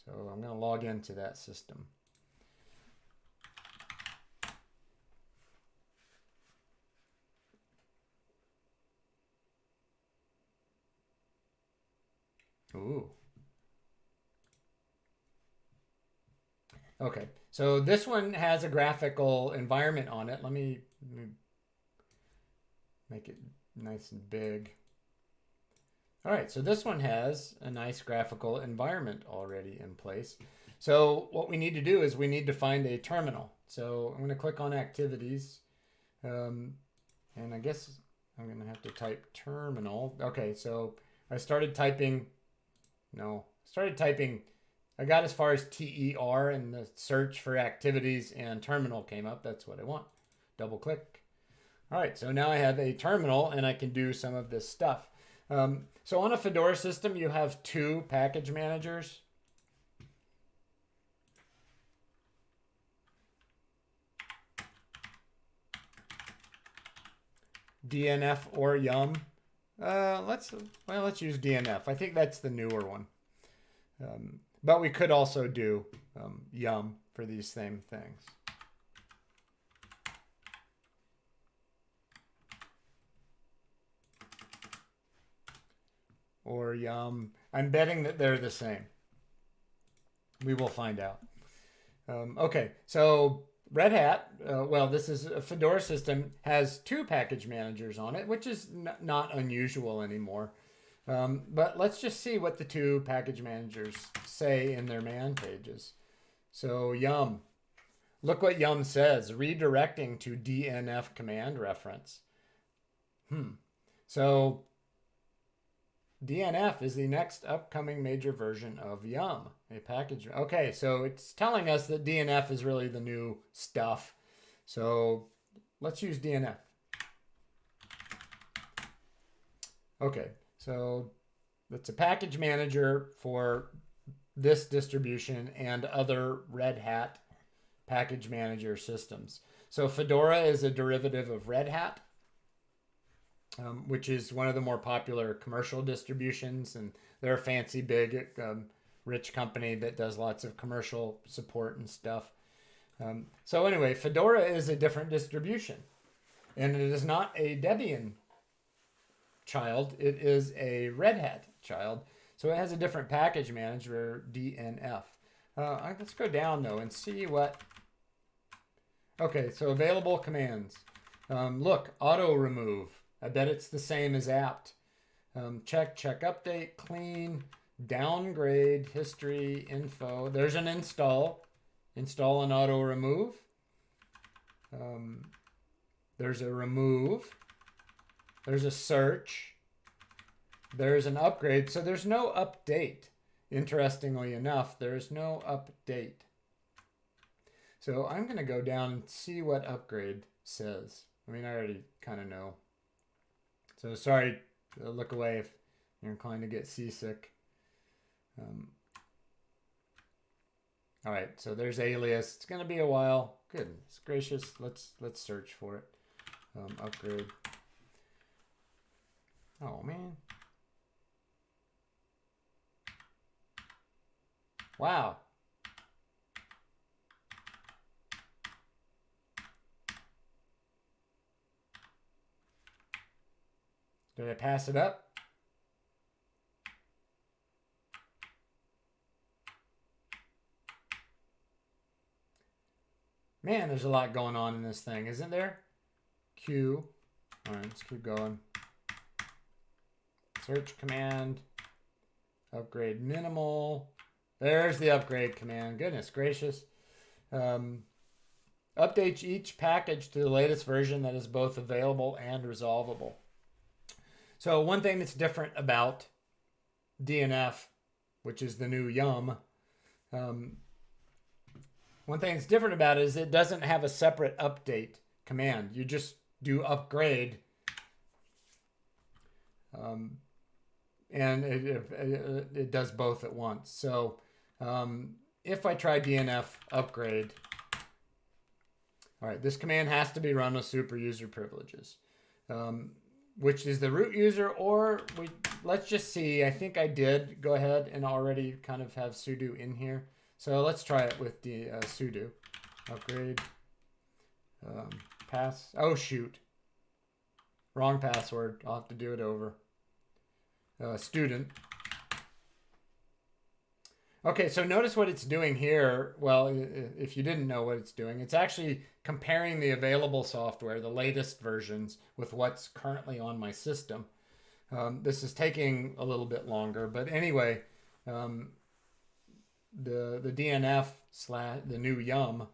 So I'm going to log into that system. Ooh. Okay, so this one has a graphical environment on it. Let me make it nice and big. All right, so this one has a nice graphical environment already in place. So what we need to do is we need to find a terminal. So I'm going to click on activities. And I guess I'm going to have to type terminal. Okay, so I started typing, I got as far as TER and the search for activities and terminal came up. That's what I want. Double click. All right, so now I have a terminal and I can do some of this stuff. So on a Fedora system, you have two package managers. DNF or Yum. Let's use DNF. I think that's the newer one. But we could also do Yum for these same things. Or Yum. I'm betting that they're the same. We will find out. Okay, so Red Hat, this is a Fedora system, has two package managers on it, which is not unusual anymore. But let's just see what the two package managers say in their man pages. So Yum, look what Yum says, redirecting to DNF command reference. So DNF is the next upcoming major version of Yum, a package. Okay, so it's telling us that DNF is really the new stuff. So let's use DNF. Okay, so it's a package manager for this distribution and other Red Hat package manager systems. So Fedora is a derivative of Red Hat. Which is one of the more popular commercial distributions, and they're a fancy, big, rich company that does lots of commercial support and stuff. So anyway, Fedora is a different distribution, and it is not a Debian child. It is a Red Hat child. So it has a different package manager, DNF. Let's go down, though, and see what... Okay, so available commands. Look, auto remove. I bet it's the same as apt. Check update, clean, downgrade, history, info. There's an install. Install and auto remove. There's a remove. There's a search. There's an upgrade. So there's no update. Interestingly enough, there's no update. So I'm going to go down and see what upgrade says. I mean, I already kind of know. So sorry, look away if you're inclined to get seasick. All right, so there's alias. It's going to be a while. Goodness gracious. Let's search for it. Upgrade. Oh, man. Wow. Did I pass it up? Man, there's a lot going on in this thing, isn't there? Q. All right, let's keep going. Search command. Upgrade minimal. There's the upgrade command. Goodness gracious. Update each package to the latest version that is both available and resolvable. So one thing that's different about DNF, which is the new Yum, one thing that's different about it is it doesn't have a separate update command. You just do upgrade, and it does both at once. So If I try DNF upgrade, all right, this command has to be run with super user privileges, which is the root user, or let's just see. I think I did go ahead and already kind of have sudo in here. So let's try it with the sudo upgrade pass. Oh, shoot. Wrong password. I'll have to do it over. Student. Okay, so notice what it's doing here. Well, if you didn't know what it's doing, it's actually comparing the available software, the latest versions, with what's currently on my system. This is taking a little bit longer, but anyway, the DNF / the new Yum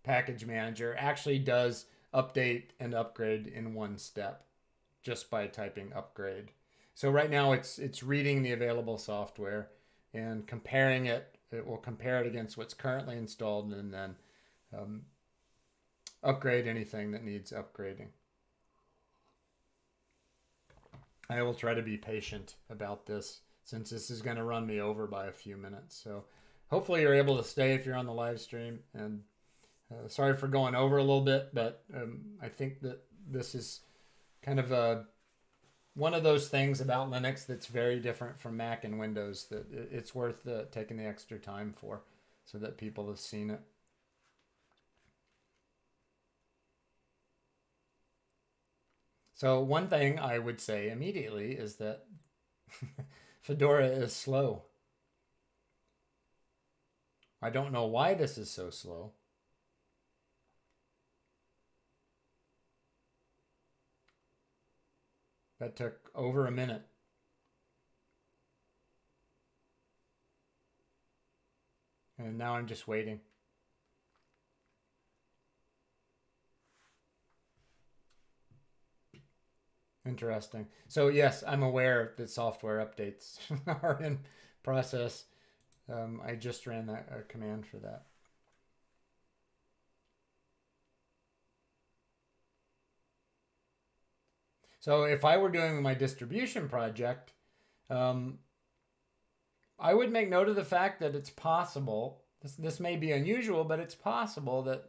package manager actually does update and upgrade in one step just by typing upgrade. So right now it's reading the available software and comparing it. It will compare it against what's currently installed and then upgrade anything that needs upgrading. I will try to be patient about this since this is going to run me over by a few minutes. So hopefully you're able to stay if you're on the live stream. And sorry for going over a little bit, but I think that this is kind of one of those things about Linux that's very different from Mac and Windows that it's worth taking the extra time for so that people have seen it. So one thing I would say immediately is that Fedora is slow. I don't know why this is so slow. That took over a minute. And now I'm just waiting. Interesting. So yes, I'm aware that software updates are in process. I just ran that command for that. So if I were doing my distribution project, I would make note of the fact that it's possible, this may be unusual, but it's possible that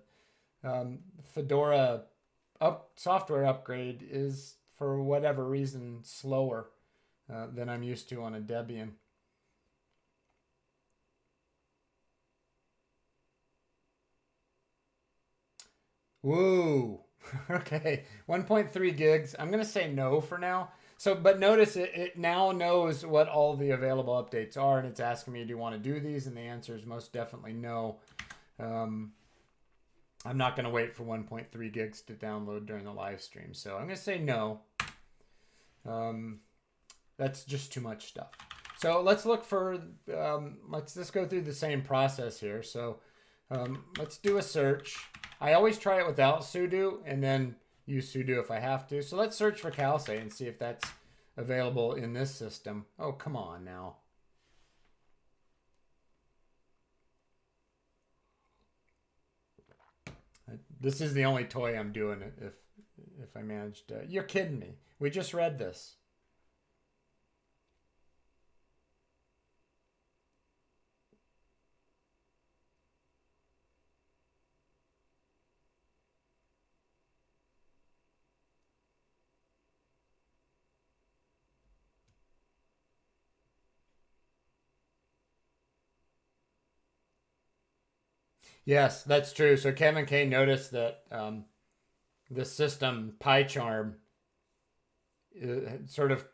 Fedora software upgrade is, for whatever reason, slower than I'm used to on a Debian. Woo! Okay, 1.3 gigs. I'm going to say no for now. So, but notice it now knows what all the available updates are, and it's asking me, do you want to do these? And the answer is most definitely no. I'm not going to wait for 1.3 gigs to download during the live stream. So I'm going to say no. That's just too much stuff. So let's look for, let's just go through the same process here. So let's do a search. I always try it without sudo and then use sudo if I have to. So let's search for calce and see if that's available in this system. Oh, come on now. This is the only toy I'm doing if I managed to. You're kidding me. We just read this. Yes, that's true. So Kevin K noticed that the system PyCharm sort of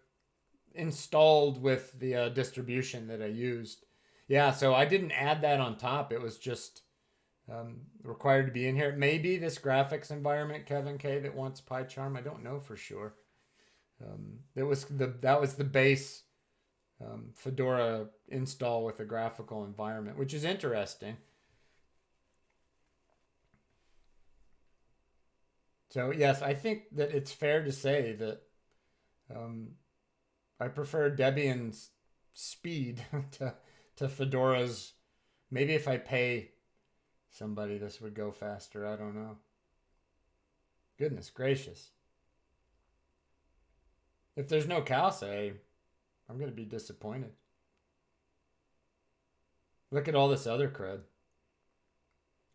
installed with the distribution that I used. Yeah, so I didn't add that on top. It was just required to be in here. It may be this graphics environment, Kevin K, that wants PyCharm. I don't know for sure. That was the base Fedora install with a graphical environment, which is interesting. So yes, I think that it's fair to say that I prefer Debian's speed to Fedora's. Maybe if I pay somebody, this would go faster. I don't know. Goodness gracious. If there's no calce, I'm going to be disappointed. Look at all this other crud.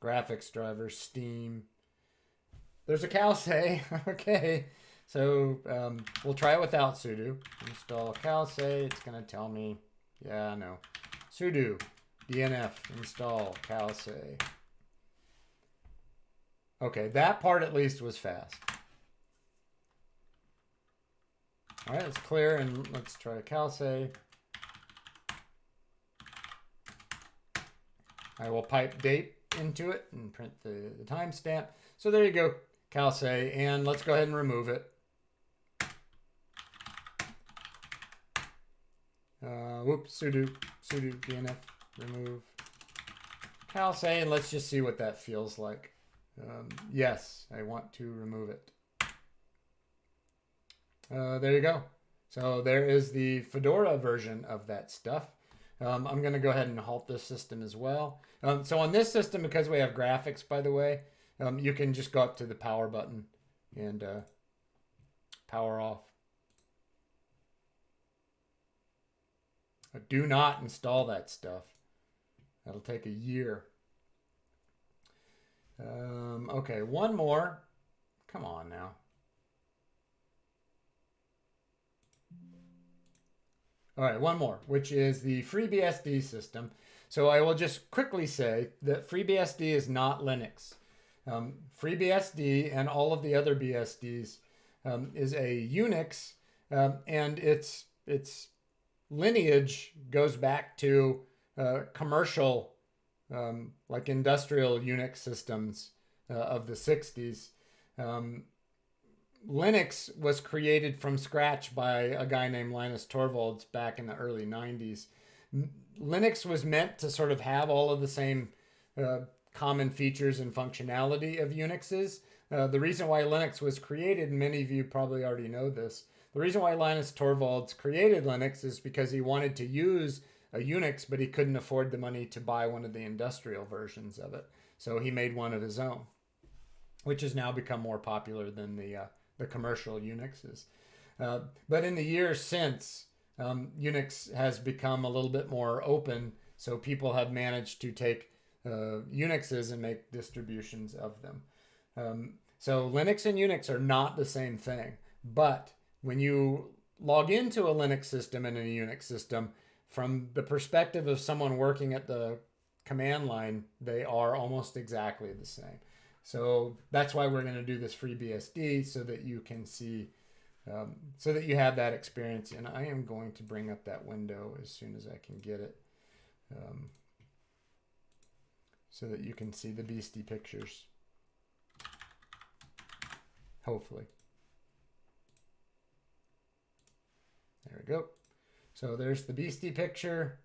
Graphics drivers, Steam. There's a calce. Okay. So we'll try it without sudo. Install calce. It's going to tell me, yeah, no. Sudo dnf install calce. Okay, that part at least was fast. All right, let's clear and let's try calce. I will pipe date into it and print the timestamp. So there you go, calce, and let's go ahead and remove it. Whoops, sudo dnf remove calce, and let's just see what that feels like. Yes, I want to remove it. There you go. So there is the Fedora version of that stuff. I'm going to go ahead and halt this system as well. So on this system, because we have graphics, by the way, you can just go up to the power button and power off. Do not install that stuff. That'll take a year. Okay, one more. Come on now. All right, one more, which is the FreeBSD system. So I will just quickly say that FreeBSD is not Linux. FreeBSD and all of the other BSDs is a Unix, and its lineage goes back to commercial, like industrial Unix systems of the 60s. Linux was created from scratch by a guy named Linus Torvalds back in the early 90s. Linux was meant to sort of have all of the same common features and functionality of Unixes. The reason why Linux was created, and many of you probably already know this, the reason why Linus Torvalds created Linux is because he wanted to use a Unix, but he couldn't afford the money to buy one of the industrial versions of it. So he made one of his own, which has now become more popular than the commercial Unixes. But in the years since, Unix has become a little bit more open, so people have managed to take Unixes and make distributions of them. So Linux and Unix are not the same thing, but when you log into a Linux system and a Unix system, from the perspective of someone working at the command line, they are almost exactly the same. So that's why we're going to do this FreeBSD, so that you can see, so that you have that experience. And I am going to bring up that window as soon as I can get it, so that you can see the beastie pictures, hopefully. There we go. So there's the beastie picture.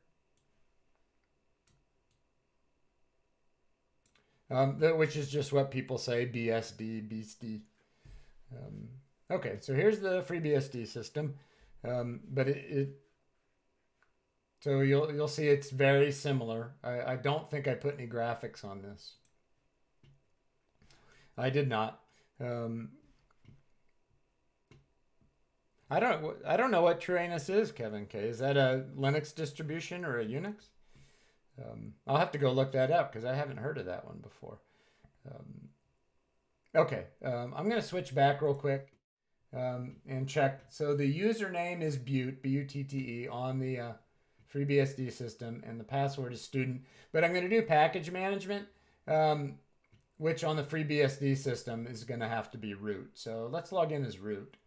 Which is just what people say, BSD, beastie. Okay, so here's the FreeBSD system. But so you'll see it's very similar. I don't think I put any graphics on this. I did not. I don't know what Tyrannus is, Kevin K. Is that a Linux distribution or a Unix? I'll have to go look that up because I haven't heard of that one before. Okay, I'm going to switch back real quick and check. So the username is Butte, B-U-T-T-E, on the FreeBSD system, and the password is student. But I'm going to do package management, which on the FreeBSD system is going to have to be root. So let's log in as root.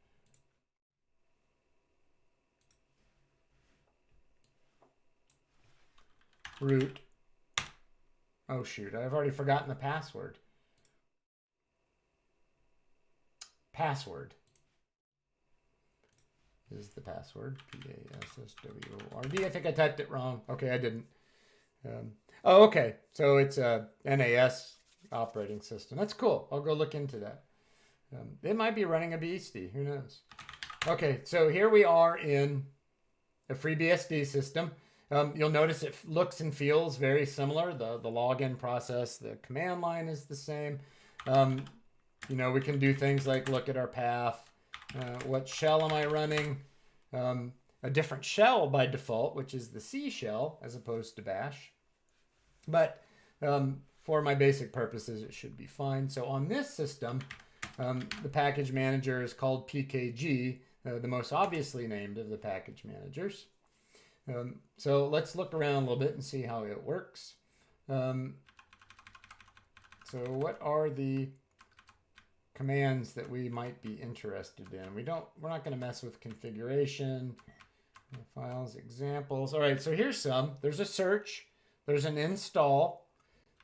Root. Oh shoot, I've already forgotten the password. Password is the password. P-A-S-S-W-O-R-D. I think I typed it wrong. Okay, I didn't. Oh, okay. So it's a NAS operating system. That's cool. I'll go look into that. It might be running a beastie. Who knows? Okay, so here we are in a FreeBSD system. You'll notice it looks and feels very similar. The login process, the command line is the same. You know, we can do things like look at our path. What shell am I running? A different shell by default, which is the C shell as opposed to bash. But for my basic purposes, it should be fine. So on this system, the package manager is called PKG, the most obviously named of the package managers. So let's look around a little bit and see how it works. So what are the commands that we might be interested in? We're not going to mess with configuration, files, examples. All right, so here's some. There's a search, there's an install,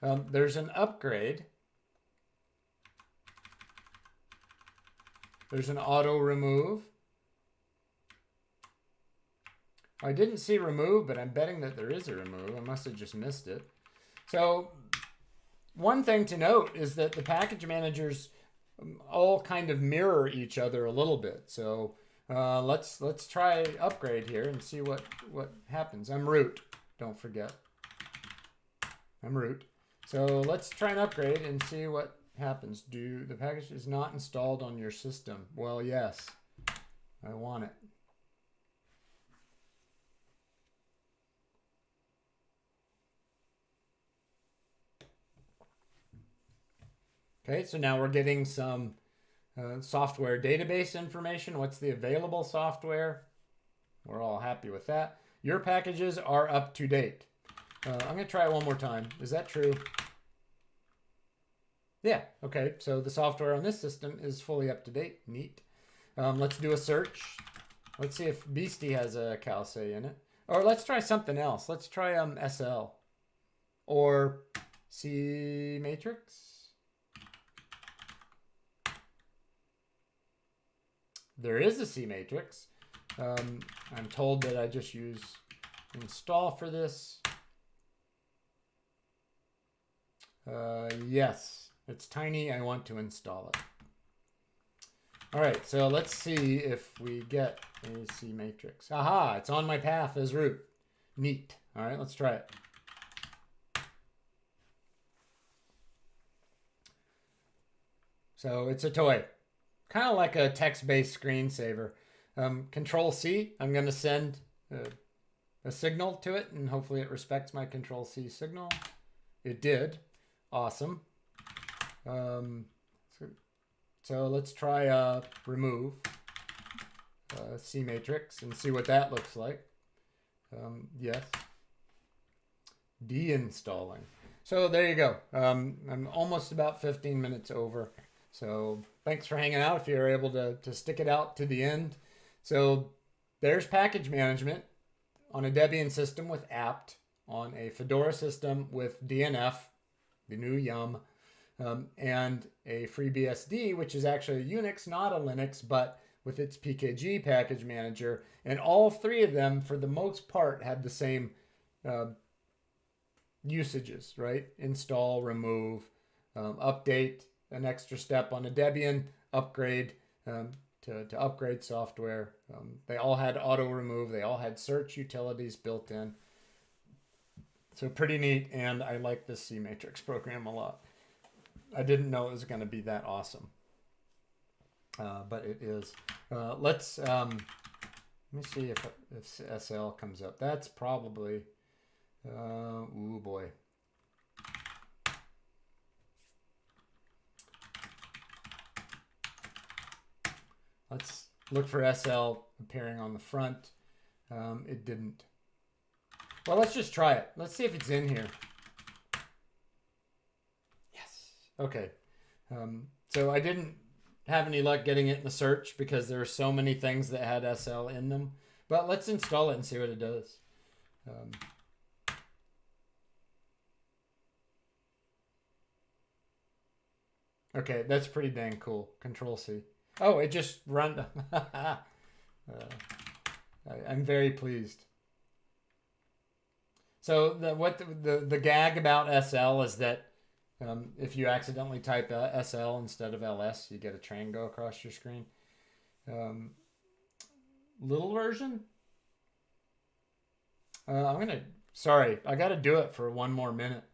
there's an upgrade, there's an auto remove. I didn't see remove, but I'm betting that there is a remove. I must have just missed it. So one thing to note is that the package managers all kind of mirror each other a little bit. So let's try upgrade here and see what happens. I'm root, don't forget. I'm root. So let's try an upgrade and see what happens. The package is not installed on your system? Well, yes, I want it. Okay, so now we're getting some software database information. What's the available software? We're all happy with that. Your packages are up to date. I'm going to try it one more time. Is that true? Yeah, okay. So the software on this system is fully up to date. Neat. Let's do a search. Let's see if Beastie has a CalSay in it. Or let's try something else. Let's try SL or C matrix. There is a C matrix. I'm told that I just use install for this. Yes, it's tiny. I want to install it. All right, so let's see if we get a C matrix. Aha, it's on my path as root. Neat. All right, let's try it. So it's a toy. Kind of like a text-based screensaver. Control C, I'm going to send a signal to it, and hopefully it respects my Control C signal. It did. Awesome. So let's try remove C matrix and see what that looks like. Yes. Deinstalling. So there you go. I'm almost about 15 minutes over. So thanks for hanging out if you're able to stick it out to the end. So there's package management on a Debian system with apt, on a Fedora system with DNF, the new yum, and a FreeBSD, which is actually a Unix, not a Linux, but with its PKG package manager. And all three of them, for the most part, had the same usages, right? Install, remove, update, an extra step on a Debian, upgrade to upgrade software. They all had auto remove. They all had search utilities built in. So pretty neat, and I like this C matrix program a lot. I didn't know it was going to be that awesome, but it is. Let me see if SL comes up. That's probably, ooh boy. Let's look for SL appearing on the front. It didn't. Well, let's just try it. Let's see if it's in here. Yes. Okay. So I didn't have any luck getting it in the search because there are so many things that had SL in them. But let's install it and see what it does. Okay, that's pretty dang cool. Control C. Oh, it just run. I'm very pleased. So the gag about SL is that if you accidentally type SL instead of LS, you get a train go across your screen. Little version. Sorry, I got to do it for one more minute.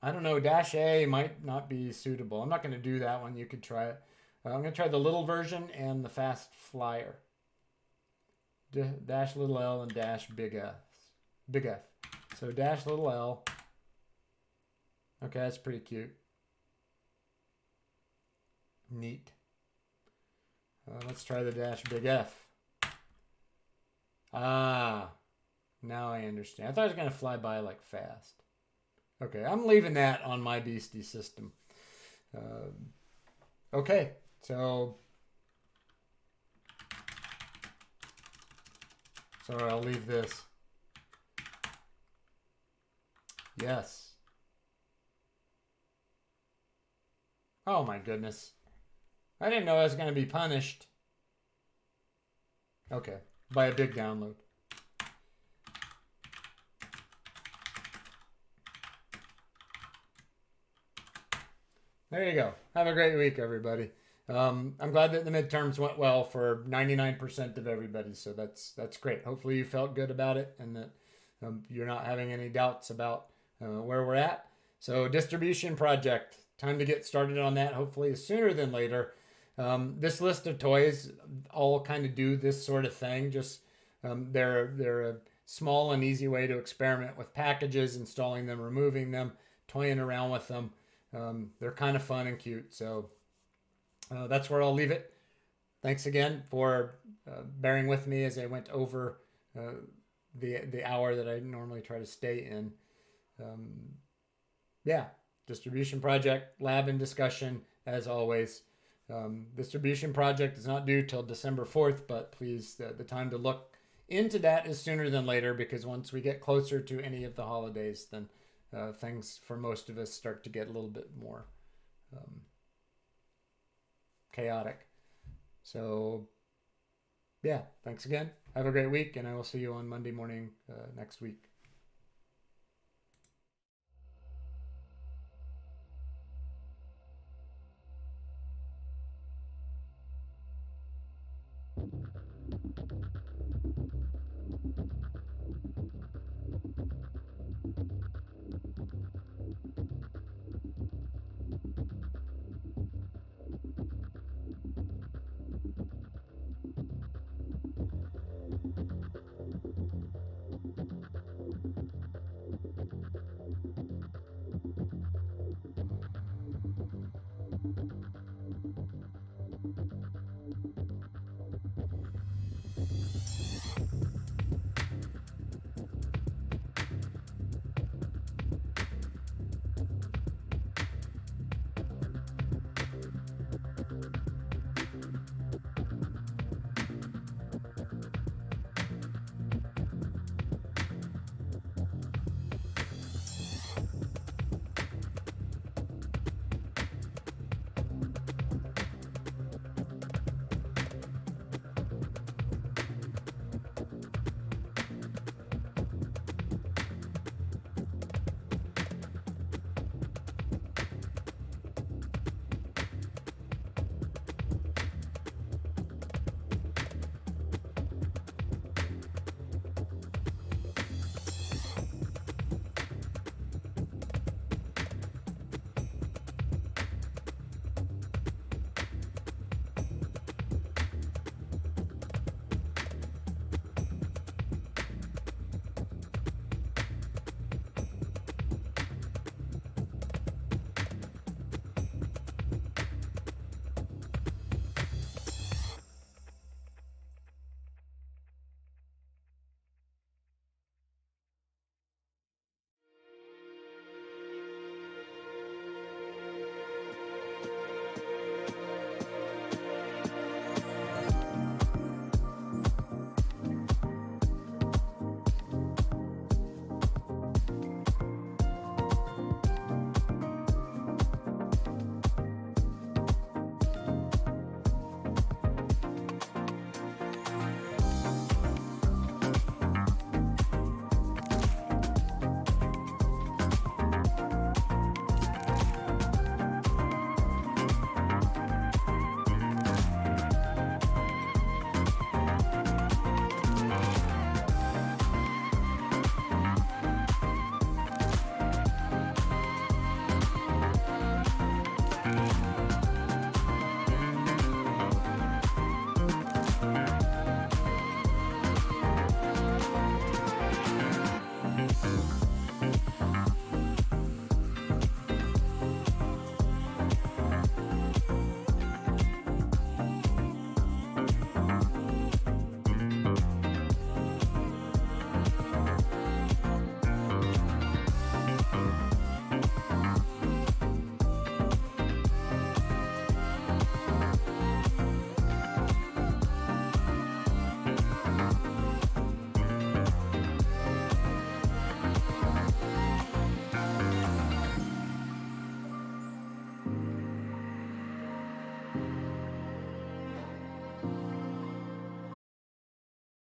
I don't know, -A might not be suitable. I'm not going to do that one. You could try it. I'm going to try the little version and the fast flyer. -L and -big F. Big F. So dash little L. Okay, that's pretty cute. Neat. Let's try the dash big F. Ah, now I understand. I thought it was going to fly by like fast. Okay, I'm leaving that on my beastie system. Okay, so I'll leave this. Yes. Oh my goodness. I didn't know I was going to be punished. Okay, by a big download. There you go. Have a great week, everybody. I'm glad that the midterms went well for 99% of everybody, so that's great. Hopefully you felt good about it and that you're not having any doubts about where we're at. So distribution project, time to get started on that, hopefully sooner than later. This list of toys all kind of do this sort of thing. Just they're a small and easy way to experiment with packages, installing them, removing them, toying around with them. They're kind of fun and cute. So that's where I'll leave it. Thanks again for bearing with me as I went over the hour that I normally try to stay in. Yeah, distribution project, lab and discussion, as always. Distribution project is not due till December 4th, but please, the time to look into that is sooner than later, because once we get closer to any of the holidays, then things for most of us start to get a little bit more chaotic. So, yeah, thanks again. Have a great week, and I will see you on Monday morning next week.